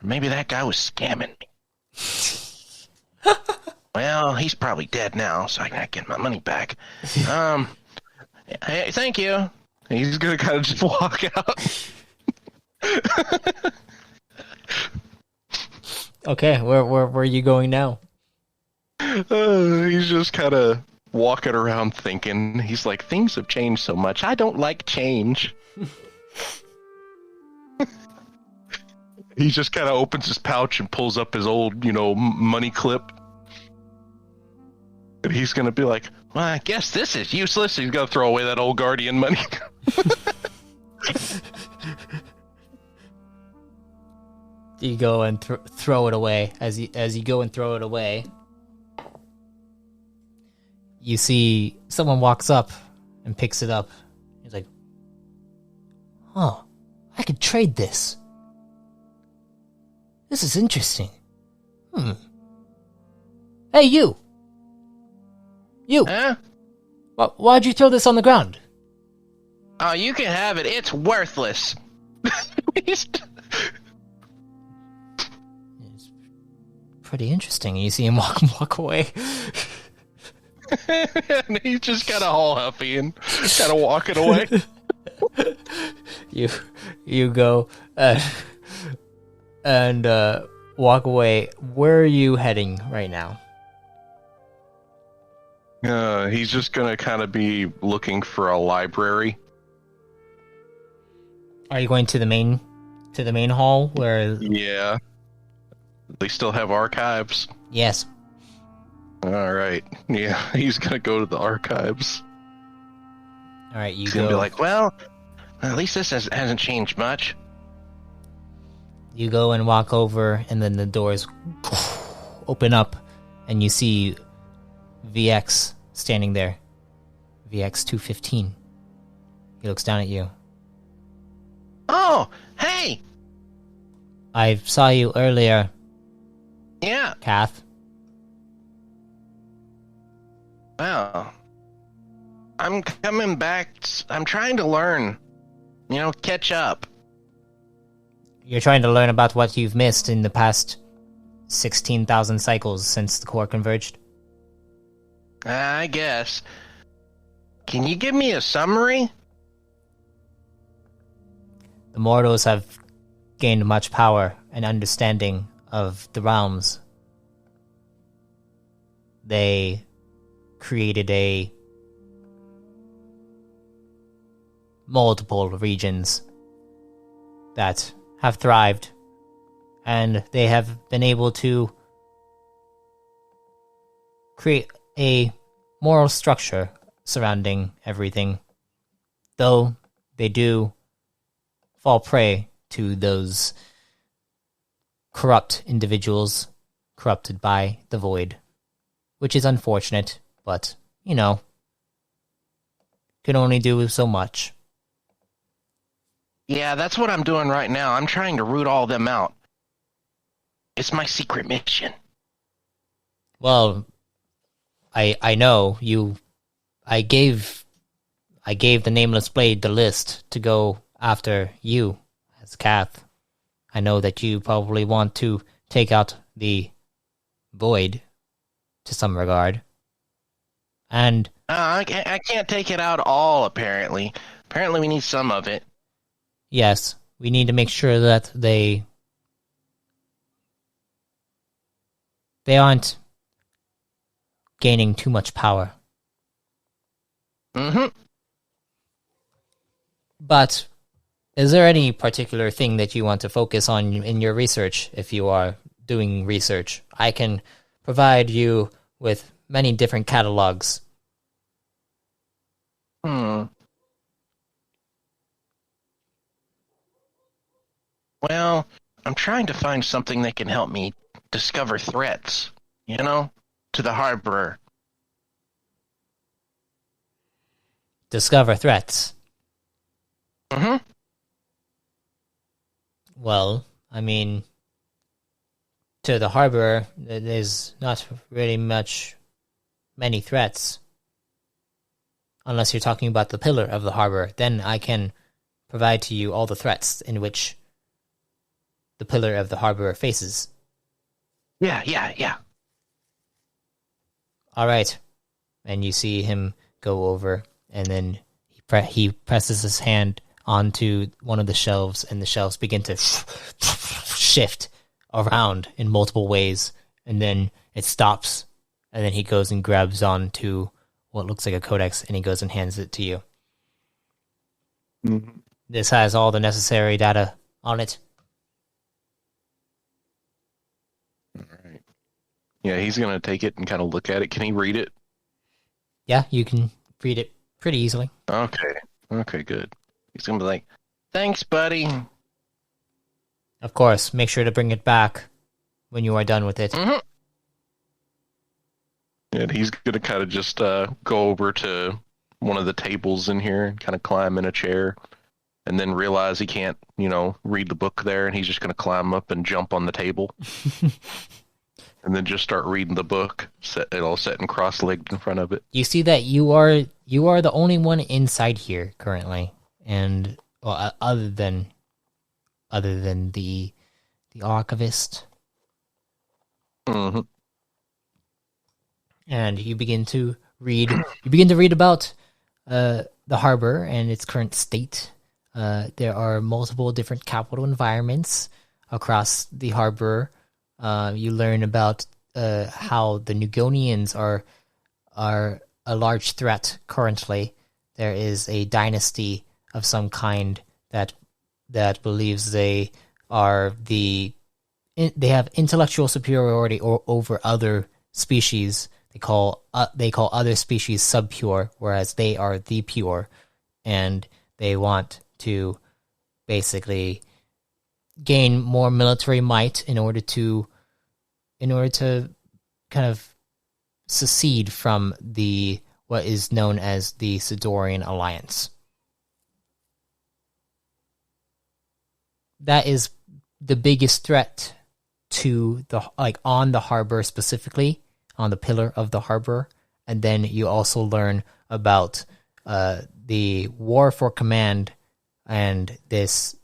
B: Maybe that guy was scamming me. Well, he's probably dead now, so I can get my money back. Hey, thank you. He's gonna kind of just walk out.
A: Okay, where are you going now?
B: He's just kind of walking around thinking. He's like, things have changed so much. I don't like change. He just kind of opens his pouch and pulls up his old, money clip. And he's going to be like, well, I guess this is useless. He's going to throw away that old Guardian money.
A: You go and throw it away. As you go and throw it away, you see someone walks up and picks it up. He's like, "Oh, I could trade this. This is interesting. Hey, you! You!
B: Huh?
A: Why'd you throw this on the ground?"
B: Oh, you can have it. It's worthless.
A: It's pretty interesting. You see him walk away.
B: And he's just kind of all huffy and kind of walking away.
A: You go and walk away. Where are you heading right now?
B: He's just gonna kind of be looking for a library.
A: Are you going to the main hall where?
B: Yeah. They still have archives.
A: Yes.
B: All right. Yeah, he's gonna go to the archives.
A: All right,
B: He's gonna be like, well, at least this hasn't changed much.
A: You go and walk over, and then the doors open up, and you see VX standing there. VX 215. He looks down at you.
B: Oh, hey!
A: I saw you earlier.
B: Yeah.
A: Kath.
B: Well, I'm coming back. I'm trying to learn. Catch up.
A: You're trying to learn about what you've missed in the past 16,000 cycles since the core converged?
B: I guess. Can you give me a summary?
A: The mortals have gained much power and understanding of the realms. They created multiple regions that have thrived, and they have been able to create a moral structure surrounding everything, though they do fall prey to those corrupt individuals corrupted by the void, which is unfortunate, but, can only do so much.
B: Yeah, that's what I'm doing right now. I'm trying to root all them out. It's my secret mission.
A: Well, I know you. I gave the Nameless Blade the list to go after you as Kath. I know that you probably want to take out the void to some regard. And
B: I can't take it out all, apparently. Apparently we need some of it.
A: yes, we need to make sure that they aren't gaining too much power.
B: Mm-hmm.
A: But is there any particular thing that you want to focus on in your research if you are doing research? I can provide you with many different catalogs.
B: Well, I'm trying to find something that can help me discover threats, to the harbor.
A: Discover threats.
B: Mm-hmm.
A: Well, I mean, to the harbor, there's not really many threats. Unless you're talking about the pillar of the harbor, then I can provide to you all the threats in which the pillar of the harbor faces.
B: Yeah.
A: All right. And you see him go over, and then he presses his hand onto one of the shelves, and the shelves begin to shift around in multiple ways, and then it stops, and then he goes and grabs onto what looks like a codex, and he goes and hands it to you.
B: Mm-hmm.
A: This has all the necessary data on it.
B: All right. Yeah, he's going to take it and kind of look at it. Can he read it?
A: Yeah, you can read it pretty easily.
B: Okay, good. He's going to be like, thanks, buddy.
A: Of course, make sure to bring it back when you are done with it.
B: Mm-hmm. And he's going to kind of just go over to one of the tables in here and kind of climb in a chair and then realize he can't, read the book there, and he's just going to climb up and jump on the table and then just start reading the book, sitting cross-legged in front of it.
A: You see that you are the only one inside here currently, and other than the archivist.
B: Mm-hmm.
A: And you begin to read. You begin to read about the harbor and its current state. There are multiple different capital environments across the harbor. You learn about how the Nugonians are a large threat currently. There is a dynasty of some kind that believes they have intellectual superiority over other species. They call other species subpure, whereas they are the pure, and they want to basically gain more military might in order to kind of secede from what is known as the Sidorian Alliance. That is the biggest threat to on the harbor specifically, on the pillar of the harbor. And then you also learn about the War for Command and this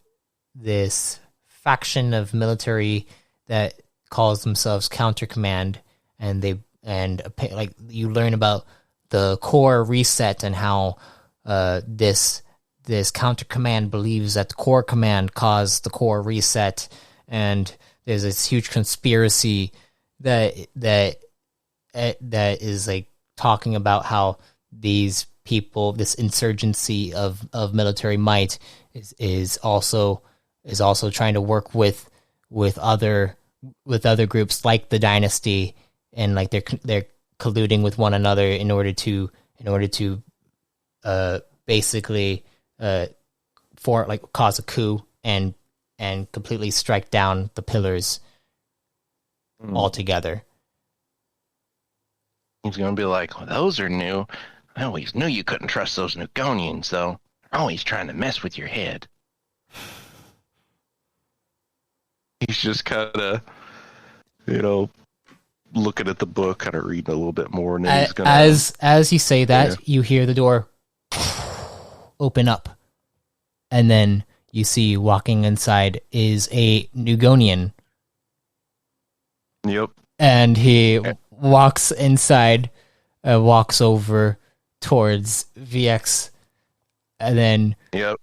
A: faction of military that calls themselves Counter Command, and you learn about the core reset and how this Counter Command believes that the core command caused the core reset, and there's this huge conspiracy that is like talking about how these people, this insurgency of military might, is also trying to work with other groups like the dynasty, and like they're colluding with one another in order to basically cause a coup and completely strike down the pillars altogether.
B: He's going to be like, well, those are new. I always knew you couldn't trust those Nugonians, though. They're always trying to mess with your head. He's just kind of, looking at the book, kind of reading a little bit more. And then he's gonna,
A: as you say that, you hear the door open up. And then you see walking inside is a Nugonian.
B: Yep.
A: And he walks inside, walks over towards VX, and then
B: yep.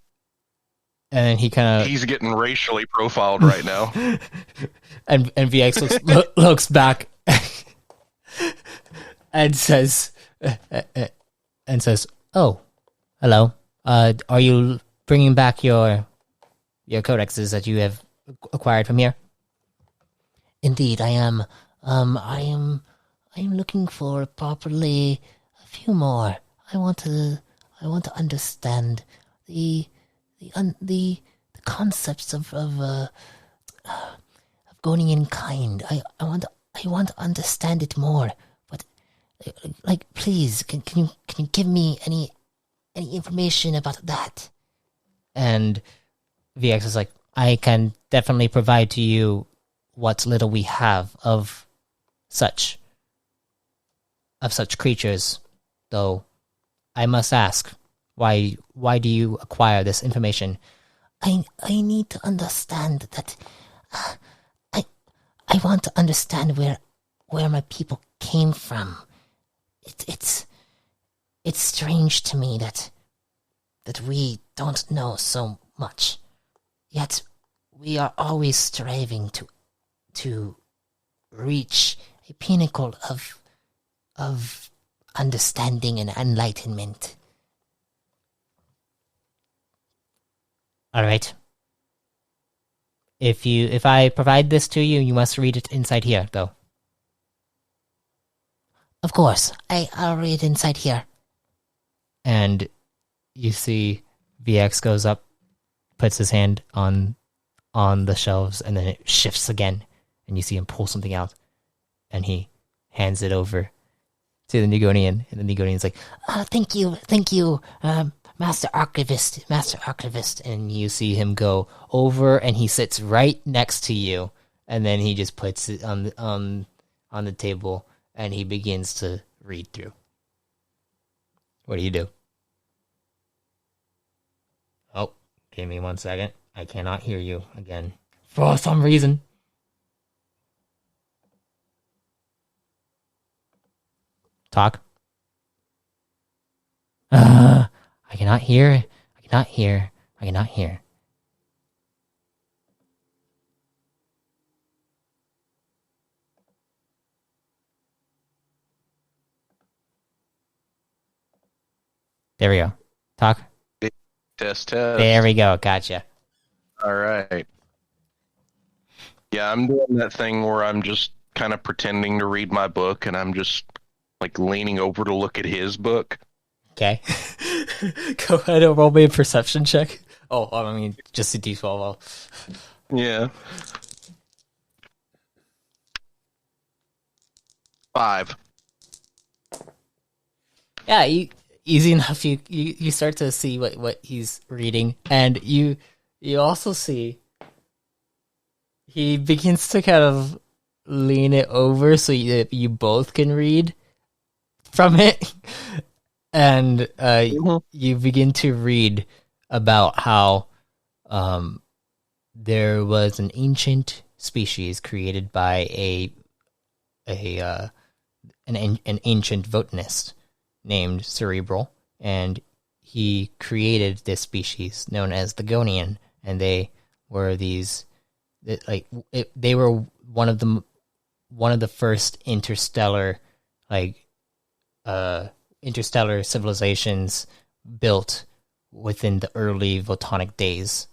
A: And then
B: he's getting racially profiled right now.
A: and VX looks back and says, "Oh, hello. Are you bringing back your codexes that you have acquired from here?"
C: Indeed, I am. I am looking for properly a few more. I want to understand the concepts of Gonian kind. I want to understand it more. But like, please, can you give me any information about that?
A: And VX is like, I can definitely provide to you what little we have of such creatures, though I must ask, why do you acquire this information?
C: I need to understand that. I want to understand where my people came from. It's strange to me that we don't know so much, yet we are always striving to reach a pinnacle of understanding and enlightenment.
A: All right. If I provide this to you, you must read it inside here, though.
C: Of course, I'll read inside here.
A: And you see VX goes up, puts his hand on the shelves, and then it shifts again, and you see him pull something out, and he hands it over to the Nugonian, and the Nugonian's like,
C: thank you, Master Archivist,
A: and you see him go over, and he sits right next to you, and then he just puts it on the table, and he begins to read through. What do you do? Oh, give me 1 second. I cannot hear you again for some reason. Talk. I cannot hear. I cannot hear. I cannot hear. There we go. Talk.
B: Test.
A: There we go. Gotcha.
B: All right. Yeah, I'm doing that thing where I'm just kind of pretending to read my book, and I'm just like leaning over to look at his book.
A: Okay. Go ahead and roll me a perception check. Oh, I mean, just a D12.
B: Yeah. 5.
A: Yeah, easy enough. You start to see what he's reading, and you also see he begins to kind of lean it over so you both can read from it, and you begin to read about how there was an ancient species created by an ancient botanist named Cerebral, and he created this species known as the Gonian, and they were they were one of the first interstellar civilizations built within the early Photonic days.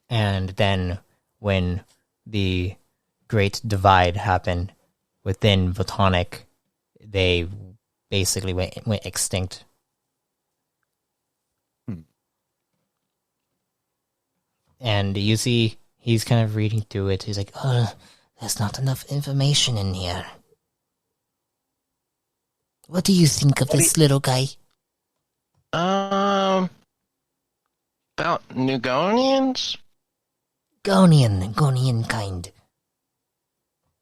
A: And then when the Great Divide happened within Photonic, they basically went extinct. And you see he's kind of reading through it. He's like,
C: there's not enough information in here. What do you think of this little guy?
B: About Nugonians?
C: Gonian kind.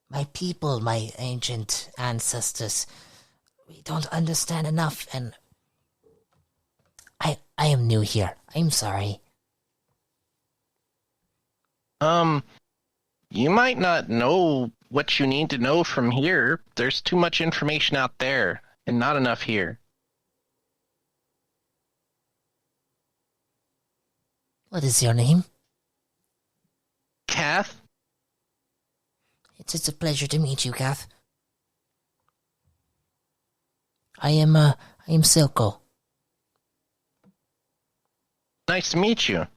C: My people, my ancient ancestors, we don't understand enough, and I am new here. I'm sorry.
B: You might not know what you need to know from here. There's too much information out there, and not enough here.
C: What is your name?
B: Kath?
C: It's a pleasure to meet you, Kath. I am Silco.
B: Nice to meet you.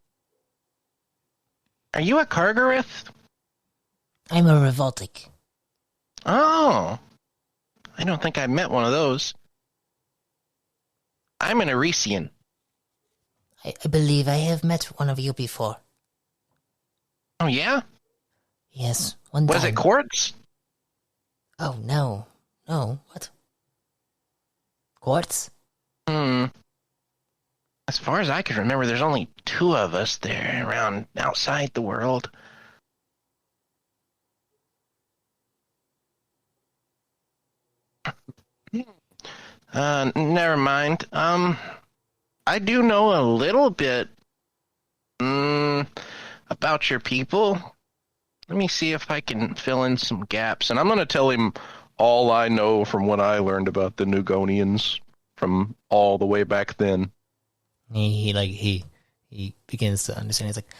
B: Are you a Kargareth?
C: I'm a Revoltic.
B: Oh. I don't think I've met one of those. I'm an Arisian.
C: I believe I have met one of you before.
B: Oh, yeah?
C: Yes, one time.
B: Was it quartz?
C: Oh, no. No, what? Quartz?
B: As far as I can remember, there's only 2 of us there around outside the world. Never mind. I do know a little bit about your people. Let me see if I can fill in some gaps. And I'm going to tell him all I know from what I learned about the Nugonians from all the way back then.
C: He begins to understand. He's like,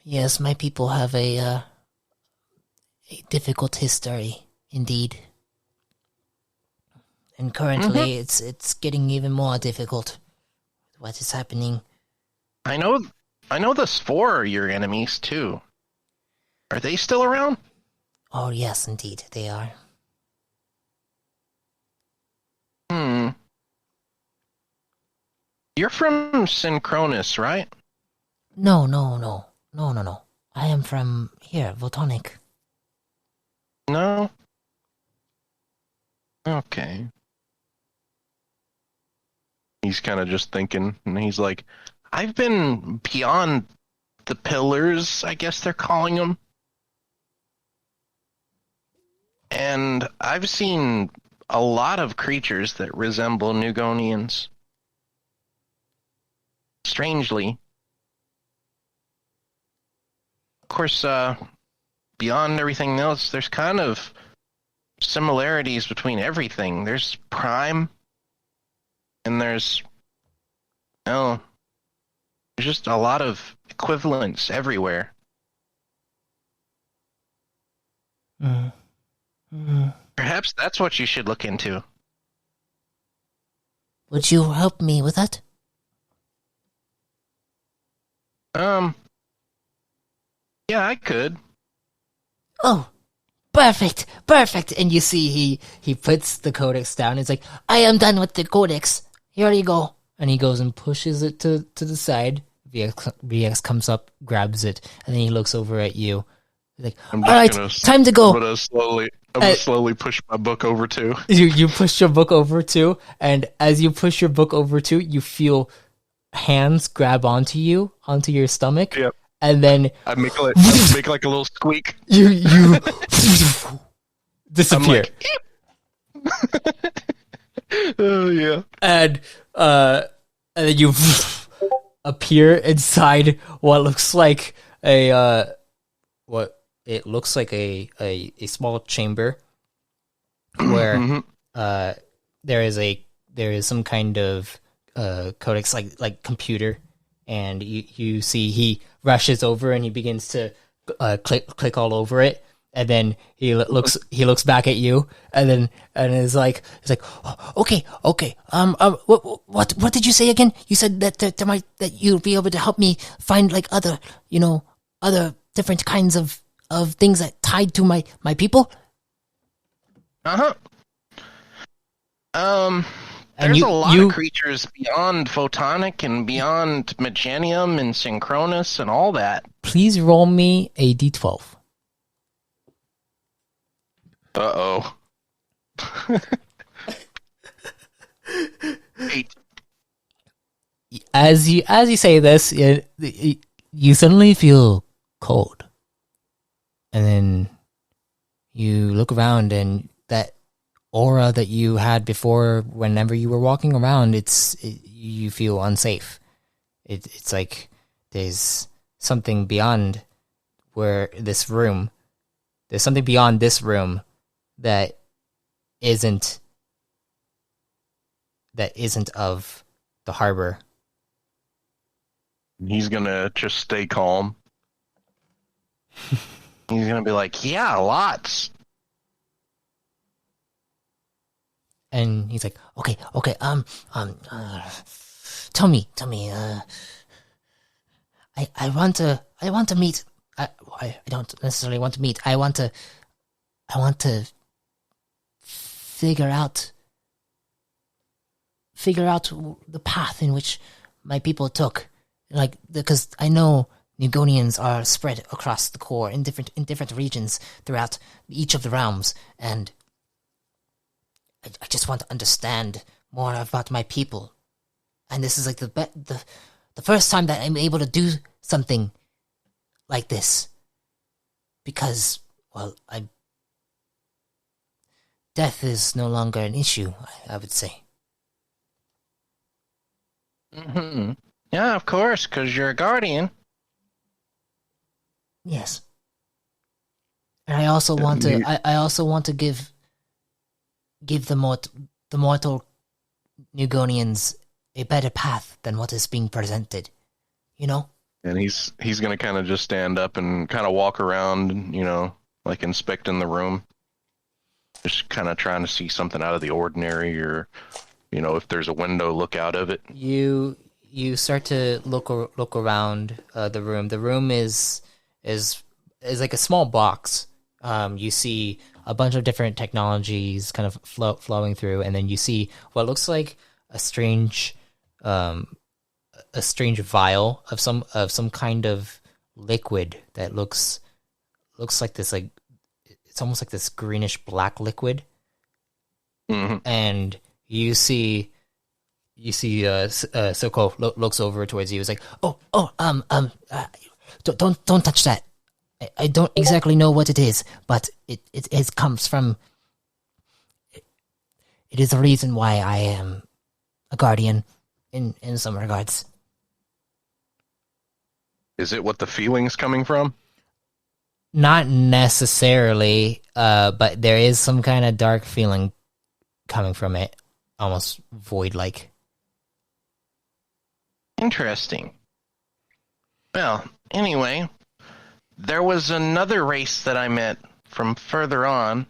C: yes, my people have a difficult history, indeed. And currently, it's getting even more difficult. What is happening?
B: I know the Spore are your enemies too. Are they still around?
C: Oh yes, indeed, they are.
B: You're from Synchronus, right?
C: No. I am from here, Votonic.
B: No? Okay. He's kind of just thinking, and he's like, I've been beyond the pillars, I guess they're calling them. And I've seen a lot of creatures that resemble Nugonians. Strangely. Of course, beyond everything else, there's kind of similarities between everything. There's Prime, and there's just a lot of equivalents everywhere. Perhaps that's what you should look into.
C: Would you help me with that?
B: Yeah, I could.
C: Oh, perfect. And you see he puts the codex down. He's like, I am done with the codex. Here you go. And he goes and pushes it to the side. VX comes up, grabs it, and then he looks over at you. He's like, all right, time to go.
B: I'm gonna slowly push my book over too.
C: You push your book over too, and as you push your book over too, you feel hands grab onto your stomach.
B: Yep.
C: And then
B: I make like a little squeak.
C: You disappear.
B: Oh yeah.
C: And then you appear inside what looks like a small chamber where there is some kind of codex like computer, and you see he rushes over and he begins to click all over it, and then he looks back at you, and is like, okay. What did you say again? You said that that you'll be able to help me find like other different kinds of things that tied to my people.
B: There's a lot of creatures beyond Photonic and beyond Megenium and Synchronus and all that.
C: Please roll me a d12.
B: Uh-oh. 8.
C: As you say this, you suddenly feel cold. And then you look around, and that aura that you had before, whenever you were walking around, you feel unsafe. It's like there's something beyond this room that isn't of the harbor.
B: He's gonna just stay calm. He's gonna be like, yeah, lots.
C: And he's like, okay, tell me, I want to meet, I don't necessarily want to meet, I want to figure out the path in which my people took, because I know Nugonians are spread across the core in different regions throughout each of the realms, and I just want to understand more about my people. And this is like the first time that I'm able to do something like this, because, well, death is no longer an issue, I would say.
B: Mm-hmm. Yeah, of course, because you're a guardian.
C: Yes. And I also want to give the mortal Nugonians a better path than what is being presented. You know?
B: And he's going to kind of just stand up and kind of walk around, like inspecting the room. Just kind of trying to see something out of the ordinary, or, if there's a window, look out of it.
A: You start to look around the room. The room is like a small box. You see a bunch of different technologies kind of flowing through, and then you see what looks like a strange vial of some kind of liquid that looks like this, like it's almost like this greenish black liquid.
B: Mm-hmm.
A: And you see Soko looks over towards you. He's like, don't touch that. I don't exactly know what it is, but it comes from. It is the reason why I am a guardian in some regards.
B: Is it what the feeling's coming from?
A: Not necessarily, but there is some kind of dark feeling coming from it, almost void-like.
B: Interesting. Well, anyway, there was another race that I met from further on.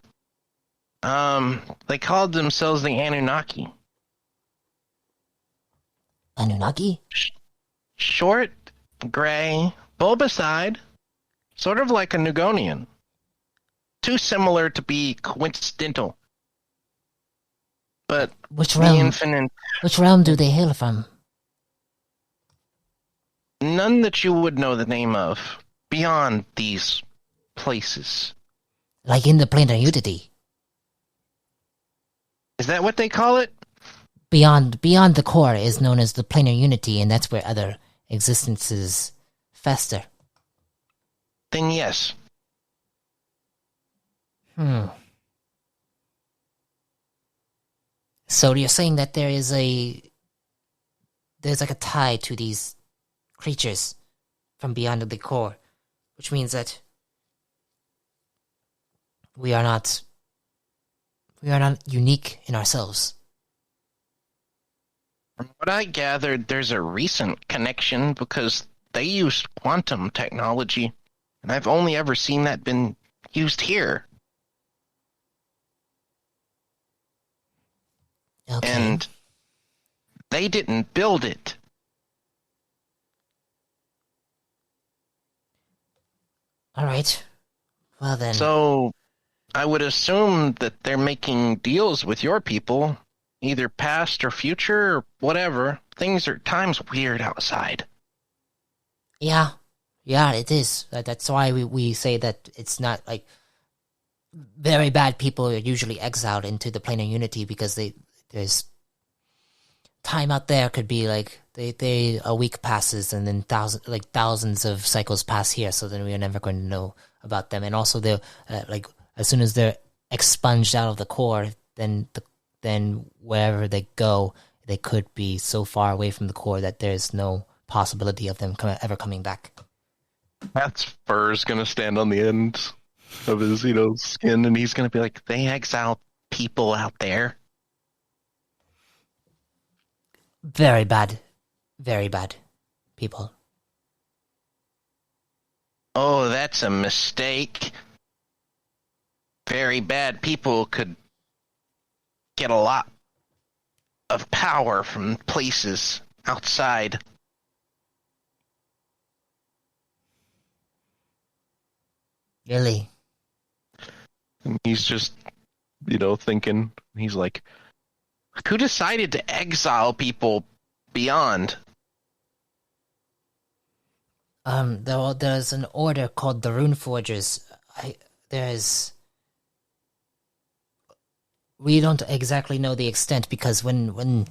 B: They called themselves the Anunnaki.
C: Anunnaki?
B: Short, gray, bulbous-eyed, sort of like a Nugonian. Too similar to be coincidental. But
C: Which
B: the
C: realm?
B: infinite...
C: Which realm do they hail from?
B: None that you would know the name of. Beyond these places.
C: Like in the plane of unity.
B: Is that what they call it?
C: Beyond the core is known as the planar unity, and that's where other existences fester.
B: Then yes.
C: So you're saying that there's like a tie to these creatures from beyond the core, which means that we are not unique in ourselves.
B: From what I gathered, there's a recent connection because they used quantum technology, and I've only ever seen that been used here.
C: Okay.
B: And they didn't build it.
C: All right. Well then.
B: So I would assume that they're making deals with your people, either past or future or whatever. Time's weird outside.
C: Yeah, it is. That's why we say that it's not like very bad people are usually exiled into the plane of unity, because there's time out there could be like a week passes and then thousands of cycles pass here, so then we are never going to know about them. And also they're as soon as they're expunged out of the core, then wherever they go, they could be so far away from the core that there's no possibility of them ever coming back.
B: Matt's fur's gonna stand on the end of his, skin, and he's gonna be like, they exile people out there.
C: Very bad people.
B: Oh, that's a mistake. Very bad people could get a lot of power from places outside.
C: Really?
B: And he's just, thinking, he's like, who decided to exile people beyond?
C: There's an order called the Rune Forgers. We don't exactly know the extent because when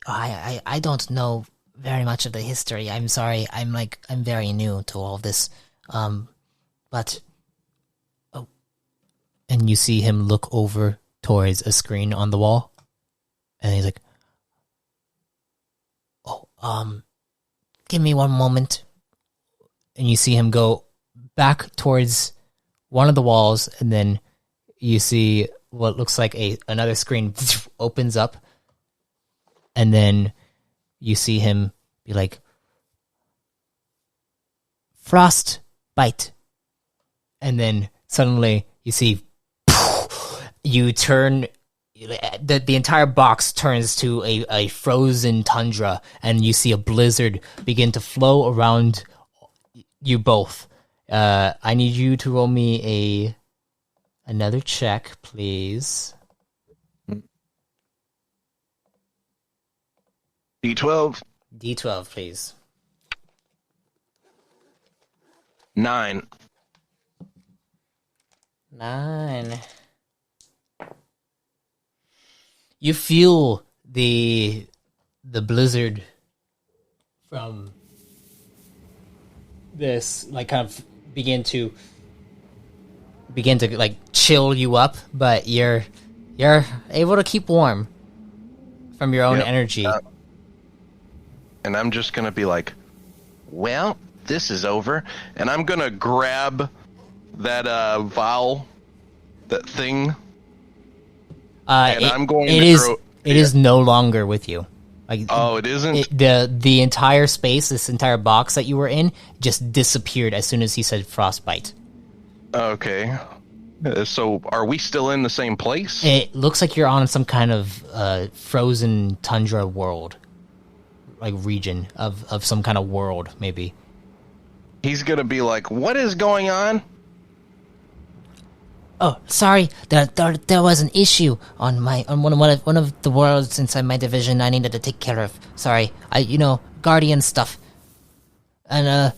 C: I don't know very much of the history. I'm sorry. I'm very new to all of this. But and you see him look over towards a screen on the wall, and he's like, "Oh, give me one moment." And you see him go back towards one of the walls, and then you see what looks like another screen opens up, and then you see him be like, "Frostbite," and then suddenly you see you turn. The entire box turns to a frozen tundra, and you see a blizzard begin to flow around you both. I need you to roll me another check, please.
B: D12.
C: D12, please.
B: 9.
C: 9. You feel the blizzard from this kind of begin to chill you up, but you're able to keep warm from your own energy.
B: And I'm just gonna be like, well, this is over, and I'm gonna grab that vial, that thing. And I'm going to throw...
C: It is no longer with you.
B: It isn't?
C: The entire space, this entire box that you were in, just disappeared as soon as he said frostbite.
B: Okay. So are we still in the same place?
C: It looks like you're on some kind of frozen tundra world. Region of some kind of world, maybe.
B: He's gonna be like, what is going on?
C: Oh, sorry. There was an issue on one of the worlds inside my division I needed to take care of. Sorry, Guardian stuff. And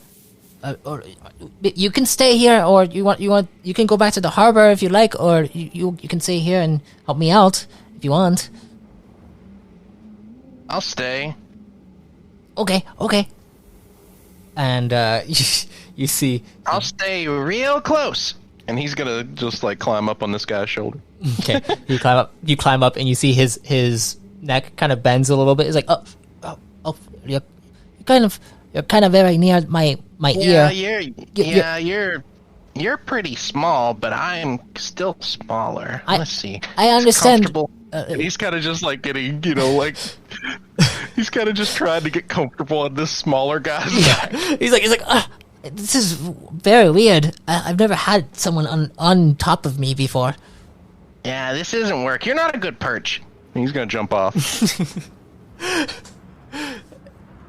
C: you can stay here, or you can go back to the harbor if you like, or you can stay here and help me out if you want.
B: I'll stay.
C: Okay. And you see,
B: I'll stay real close. And he's gonna just climb up on this guy's shoulder.
C: Okay, you climb up, and you see his neck kind of bends a little bit. He's like, oh, you're kind of very near my ear.
B: You're pretty small, but I'm still smaller. Let's see.
C: I understand.
B: He's kind of just getting, he's kind of just trying to get comfortable on this smaller guy's back.
C: He's like, this is very weird. I've never had someone on top of me before.
B: Yeah, this isn't work. You're not a good perch. He's gonna jump off.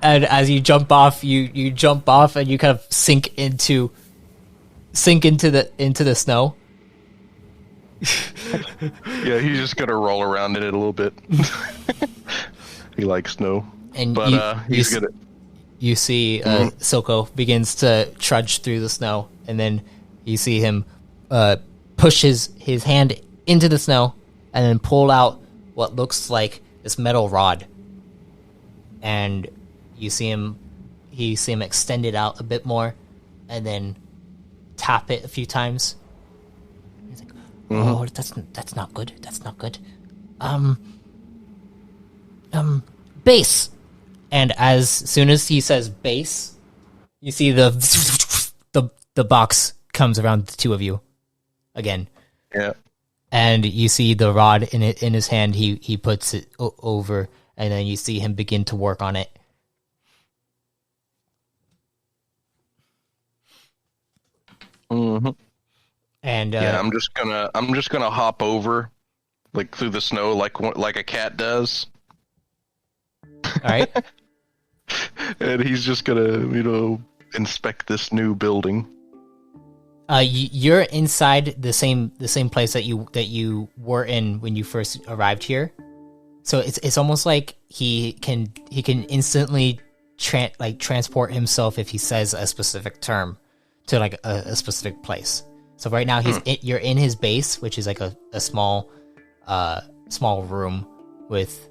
C: And as you jump off, you jump off, and you kind of sink into the snow.
B: Yeah, he's just gonna roll around in it a little bit. He likes snow, he's gonna.
C: You see Soko begins to trudge through the snow, and then you see him push his hand into the snow and then pull out what looks like this metal rod. And you see him extend it out a bit more and then tap it a few times. He's like, oh, that's not good. That's not good. Base. And as soon as he says base, you see the box comes around the two of you again.
B: Yeah.
C: And you see the rod in his hand. He puts it over, and then you see him begin to work on it.
B: Mm-hmm.
C: And
B: yeah, I'm just gonna hop over, through the snow, like a cat does.
C: All right.
B: And he's just gonna, inspect this new building.
C: You're inside the same place that you were in when you first arrived here. So it's almost like he can instantly
A: transport himself if he says a specific term to like a specific place. So right now you're in his base, which is like a small room with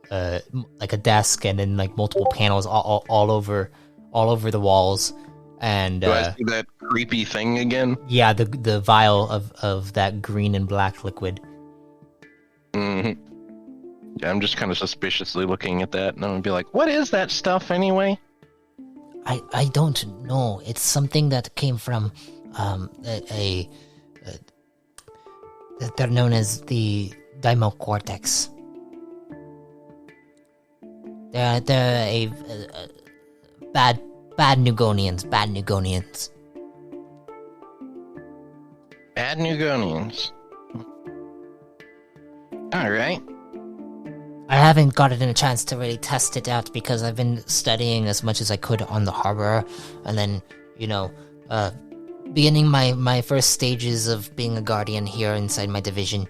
A: like a desk and then like multiple panels all over the walls. And
B: do I see that creepy thing again?
A: Yeah, the vial of that green and black liquid.
B: Mm-hmm. Yeah, I'm just kind of suspiciously looking at that, and I'm gonna be like, "What is that stuff anyway?"
C: I don't know. It's something that came from they're known as the Cortex. They're a bad Nugonians. Bad Nugonians.
B: Bad Nugonians. All right.
C: I haven't gotten a chance to really test it out because I've been studying as much as I could on the harbor, and then, beginning my first stages of being a guardian here inside my division.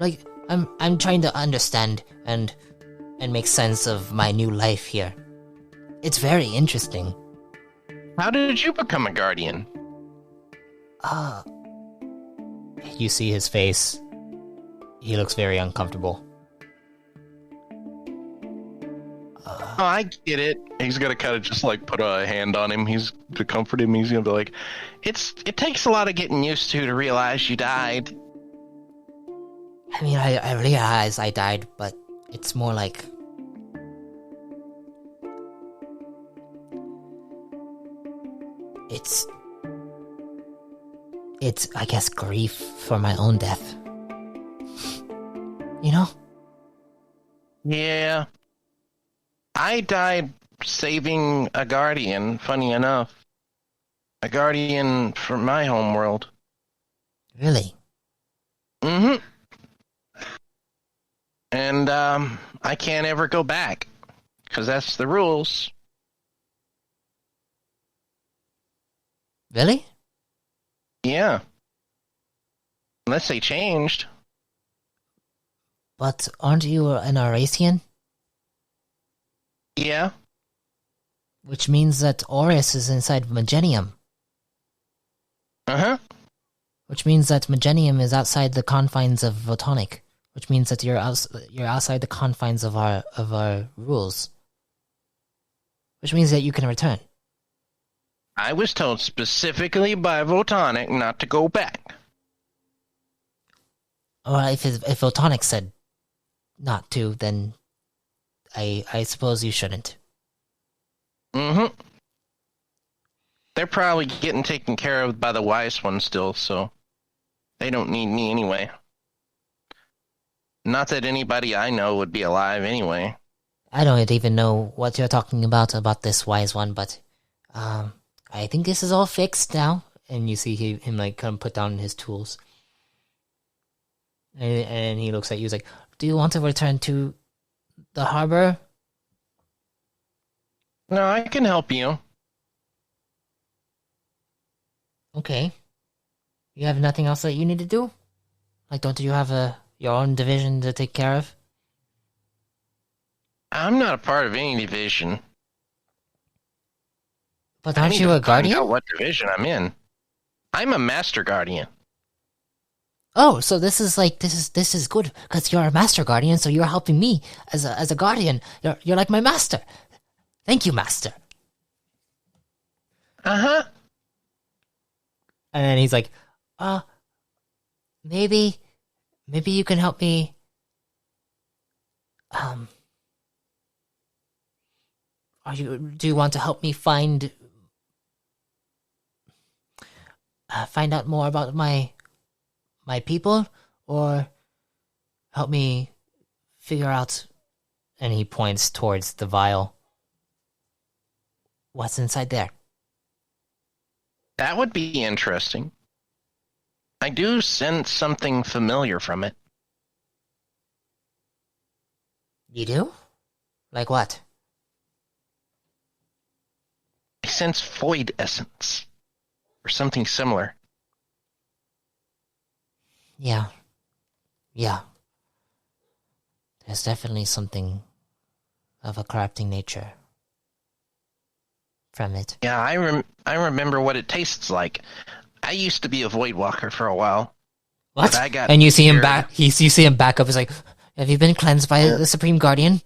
C: Like I'm trying to understand and make sense of my new life here. It's very interesting.
B: How did you become a guardian?
A: You see his face. He looks very uncomfortable.
B: Oh, I get it. He's gonna kind of just like put a hand on him. He's to comfort him. He's gonna be like, "It takes a lot of getting used to realize you died."
C: I mean, I realize I died, but it's more like it's I guess grief for my own death.
B: Yeah. I died saving a guardian, funny enough. A guardian from my homeworld.
C: Really?
B: Mm-hmm. And, I can't ever go back. Because that's the rules.
C: Really?
B: Yeah. Unless they changed.
C: But aren't you an Aurasian?
B: Yeah.
C: Which means that Auris is inside Magenium.
B: Uh-huh.
C: Which means that Magenium is outside the confines of Photonic. Which means that you're outside the confines of our rules. Which means that you can return.
B: I was told specifically by Photonic not to go back.
C: Or if Photonic said not to, then I suppose you shouldn't.
B: Mm-hmm. They're probably getting taken care of by the wise ones still, so they don't need me anyway. Not that anybody I know would be alive anyway.
C: I don't even know what you're talking about this wise one, but I think this is all fixed now. And you see him like come put down his tools. And he looks at you, he's like, "Do you want to return to the harbor?"
B: No, I can help you.
C: Okay. You have nothing else that you need to do? Like, don't you have your own division to take care of?
B: I'm not a part of any division.
C: But aren't you a guardian?
B: I need to find out what division I'm in. I'm a master guardian.
C: Oh, so this is good because you're a master guardian, so you're helping me as a guardian. You're like my master. Thank you, master.
B: Uh-huh.
C: And then he's like, maybe you can help me. Do you want to help me find out more about my people, or help me figure out? And he points towards the vial. What's inside there?
B: That would be interesting. I do sense something familiar from it.
C: You do? Like what?
B: I sense void essence. Or something similar.
C: Yeah. There's definitely something of a corrupting nature from it.
B: Yeah, I remember what it tastes like. I used to be a Void Walker for a while.
C: What?
B: But I got
C: And you see him
B: scared.
C: back. You see him back up. He's like, "Have you been cleansed by the Supreme Guardian?"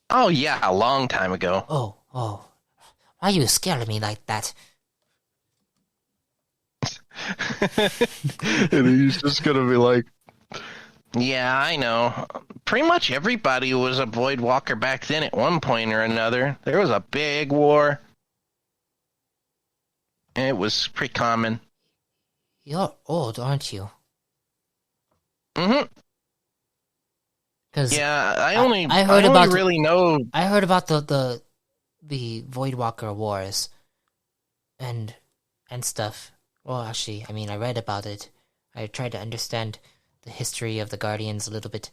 B: Oh yeah, a long time ago.
C: Oh. Why are you scaring me like that?
B: And he's just gonna be like, yeah, I know. Pretty much everybody was a Void Walker back then at one point or another. There was a big war. And it was pretty common.
C: You're old, aren't you?
B: Mm-hmm.
C: Because
B: Yeah, I
C: heard about
B: really know.
C: I heard about the Voidwalker Wars and stuff. Well, actually, I mean, I read about it. I tried to understand the history of the Guardians a little bit.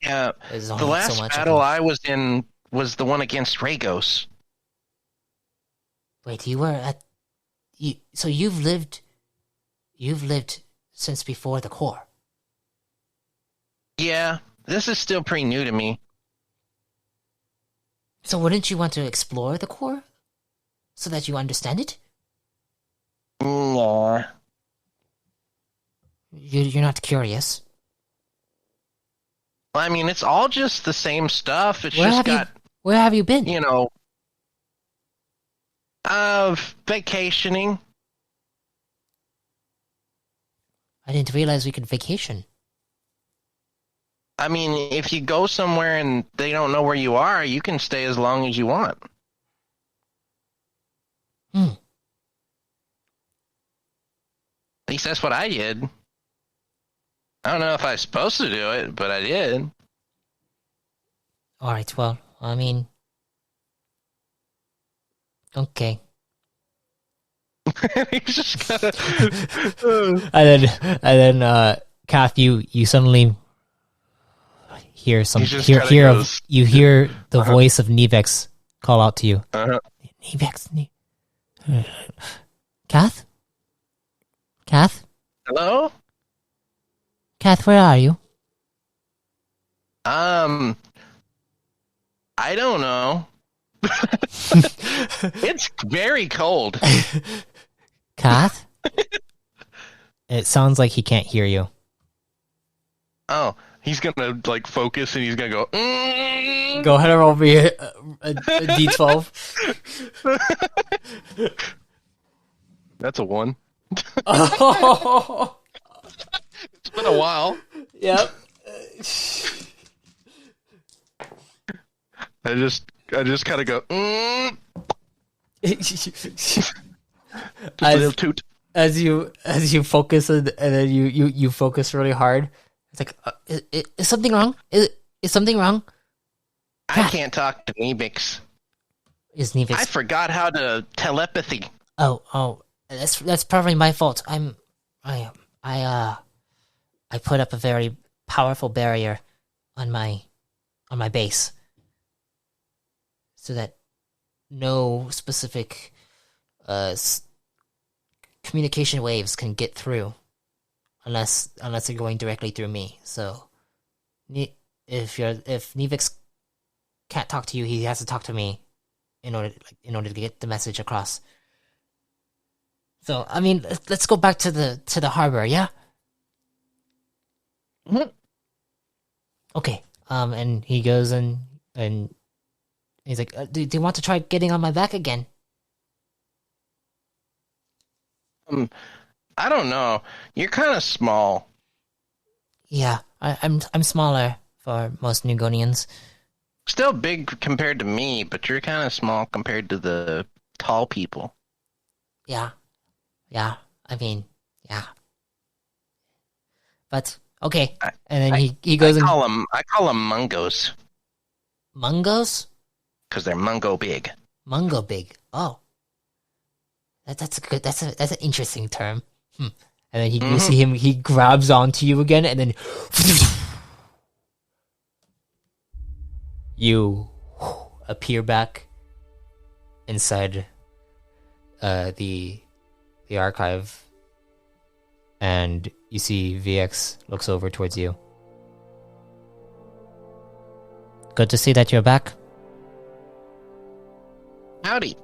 B: Yeah,
C: There's
B: the
C: only
B: last
C: so much
B: battle I was in was the one against Ragos.
C: Wait, you were at so you've lived since before the core.
B: Yeah, this is still pretty new to me.
C: So wouldn't you want to explore the core so that you understand it?
B: No.
C: You're not curious.
B: I mean, it's all just the same stuff. It's
C: Where have you been?
B: you know, vacationing.
C: I didn't realize we could vacation.
B: I mean, if you go somewhere and they don't know where you are, you can stay as long as you want. At least that's what I did. I don't know if I was supposed to do it, but I did.
C: Alright, well, I mean... Okay.
B: He's just kind of...
A: And then, Kath, you suddenly hear you hear the voice of Nevex call out to you. Nevex, Kath? Kath?
B: Hello?
C: Kath, where are you?
B: I don't know. It's very cold.
A: Kath? It sounds like he can't hear you.
B: Oh, he's gonna like focus and he's gonna go.
A: Go ahead and roll me a d12.
B: That's a 1.
A: Oh,
B: It's been a while.
A: yep.
B: I just kind of go. Just a little toot.
A: As you focus and then you focus really hard. It's like, is something wrong? Is something wrong?
B: I can't talk to Nebix.
C: Is Nevis?
B: I forgot how to telepathy.
C: Oh, that's probably my fault. I put up a very powerful barrier on my base, so that no specific communication waves can get through, unless they're going directly through me. So, if Nevix can't talk to you, he has to talk to me in order to get the message across. So, I mean, let's go back to the harbor, yeah?
B: Mhm.
C: Okay. And he goes and he's like, do you want to try getting on my back again?
B: I don't know. You're kind of small.
C: Yeah, I'm smaller for most Nugonians.
B: Still big compared to me, but you're kind of small compared to the tall people.
C: Yeah. I mean, yeah. But okay, and then he goes and
B: I call them mungos
C: Mungos?
B: because they're mungo big.
C: Mungo big. Oh, that's a good. That's an interesting term. And then you see him. He grabs onto you again, and then you appear back inside the archive, and you see VX looks over towards you. Good to see that you're back.
B: Howdy.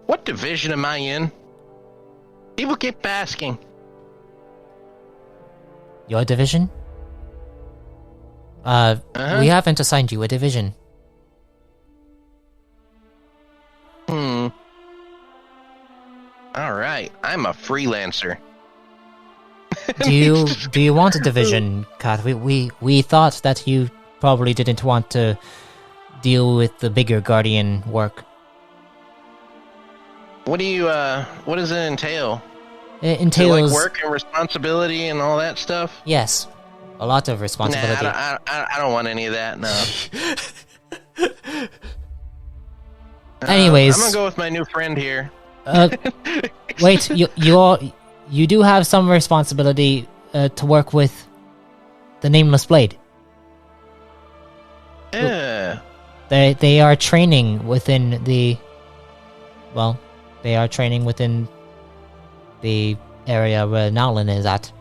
B: What division am I in? People keep asking.
A: Your division? We haven't assigned you a division.
B: Alright, I'm a freelancer.
A: Do you want a division, Kath? We thought that you probably didn't want to deal with the bigger Guardian work.
B: What does it entail?
A: It entails
B: like work and responsibility and all that stuff?
A: Yes, a lot of responsibility.
B: Nah, I don't want any of that, no.
A: Anyways,
B: I'm gonna go with my new friend here.
A: Wait, you do have some responsibility to work with the Nameless Blade.
B: Yeah.
A: They are training within the... Well, they are training within the area where Nowlin is at.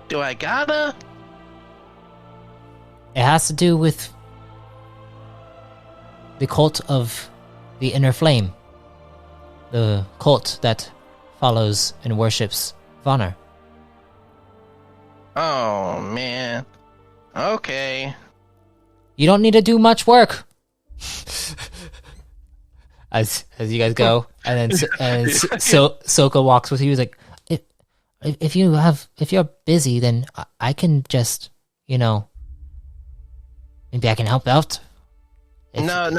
B: Do I gotta?
A: It has to do with the cult of the Inner Flame. The cult that follows and worships Vonner.
B: Oh, man. Okay.
A: You don't need to do much work. As you guys go, and then Soka walks with you. He's like, if you're busy, then I can just, maybe I can help out.
B: No.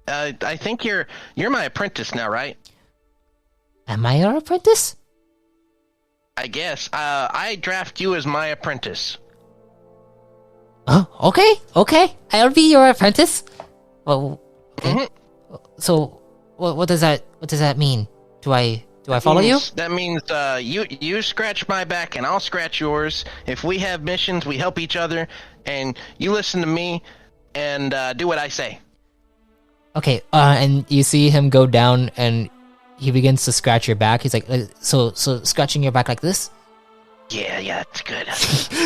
B: I think you're my apprentice now, right?
A: Am I your apprentice?
B: I guess. I draft you as my apprentice.
A: Oh, okay. I'll be your apprentice. Well, okay.
B: Mm-hmm.
A: So, what does that mean? Do I follow you?
B: That means you scratch my back and I'll scratch yours. If we have missions, we help each other, and you listen to me and do what I say.
A: Okay. And you see him go down and he begins to scratch your back. He's like, so scratching your back like this?
B: Yeah, that's good. A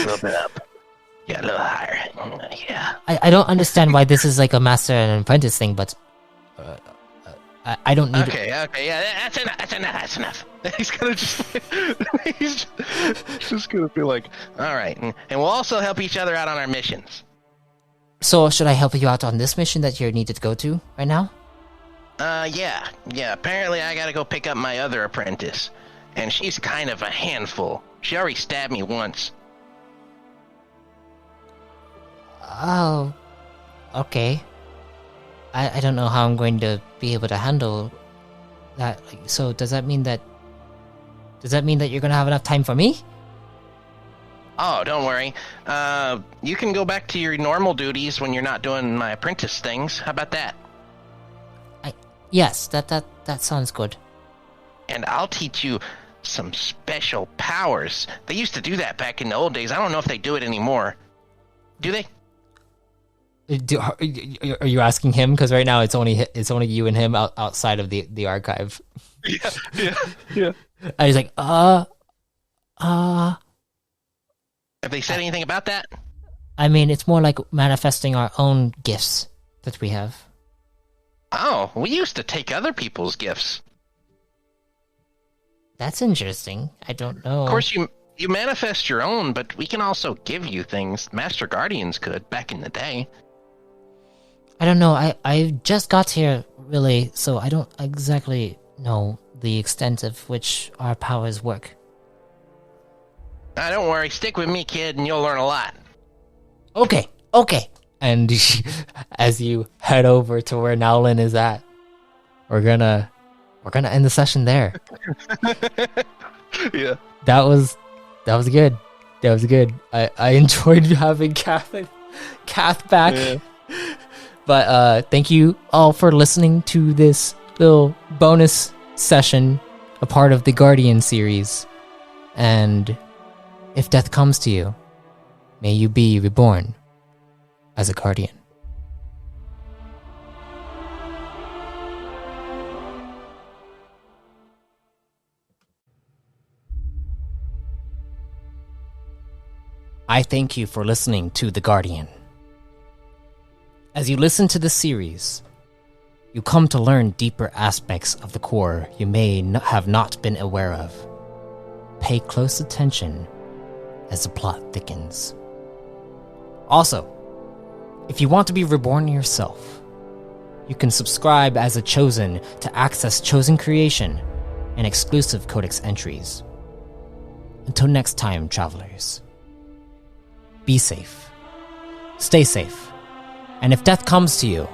B: little bit up. Yeah, a little higher. Yeah.
A: I don't understand why this is like a master and apprentice thing, but I don't need.
B: Okay, yeah, that's enough. He's gonna he's just gonna be like, all right, and we'll also help each other out on our missions.
A: So should I help you out on this mission that you're needed to go to right now?
B: Yeah. Apparently, I gotta go pick up my other apprentice, and she's kind of a handful. She already stabbed me once.
A: Oh, okay. I don't know how I'm going to be able to handle that. So does that mean that you're gonna have enough time for me?
B: Oh, don't worry. You can go back to your normal duties when you're not doing my apprentice things. How about that?
A: Yes, that sounds good.
B: And I'll teach you some special powers. They used to do that back in the old days. I don't know if they do it anymore. Do they?
A: Are you asking him? Because right now it's only you and him outside of the archive.
B: Yeah.
A: And he's like,
B: Have they said anything about that?
A: I mean, it's more like manifesting our own gifts that we have.
B: Oh, we used to take other people's gifts.
A: That's interesting. I don't know.
B: Of course, you manifest your own, but we can also give you things. Master Guardians could back in the day.
A: I don't know. I just got here, really, so I don't exactly know the extent of which our powers work.
B: Don't worry. Stick with me, kid, and you'll learn a lot.
A: Okay. And as you head over to where Nowlin is at, we're gonna end the session there.
B: Yeah.
A: That was good. I enjoyed having Kath back.
B: Yeah.
A: But thank you all for listening to this little bonus session, a part of the Guardian series. And if death comes to you, may you be reborn as a Guardian. I thank you for listening to The Guardian. As you listen to the series, you come to learn deeper aspects of the core you may have not been aware of. Pay close attention as the plot thickens. Also, if you want to be reborn yourself, you can subscribe as a Chosen to access Chosen creation and exclusive codex entries. Until next time, travelers, be safe, stay safe, and if death comes to you,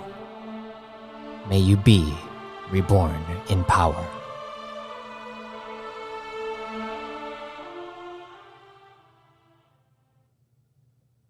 A: may you be reborn in power.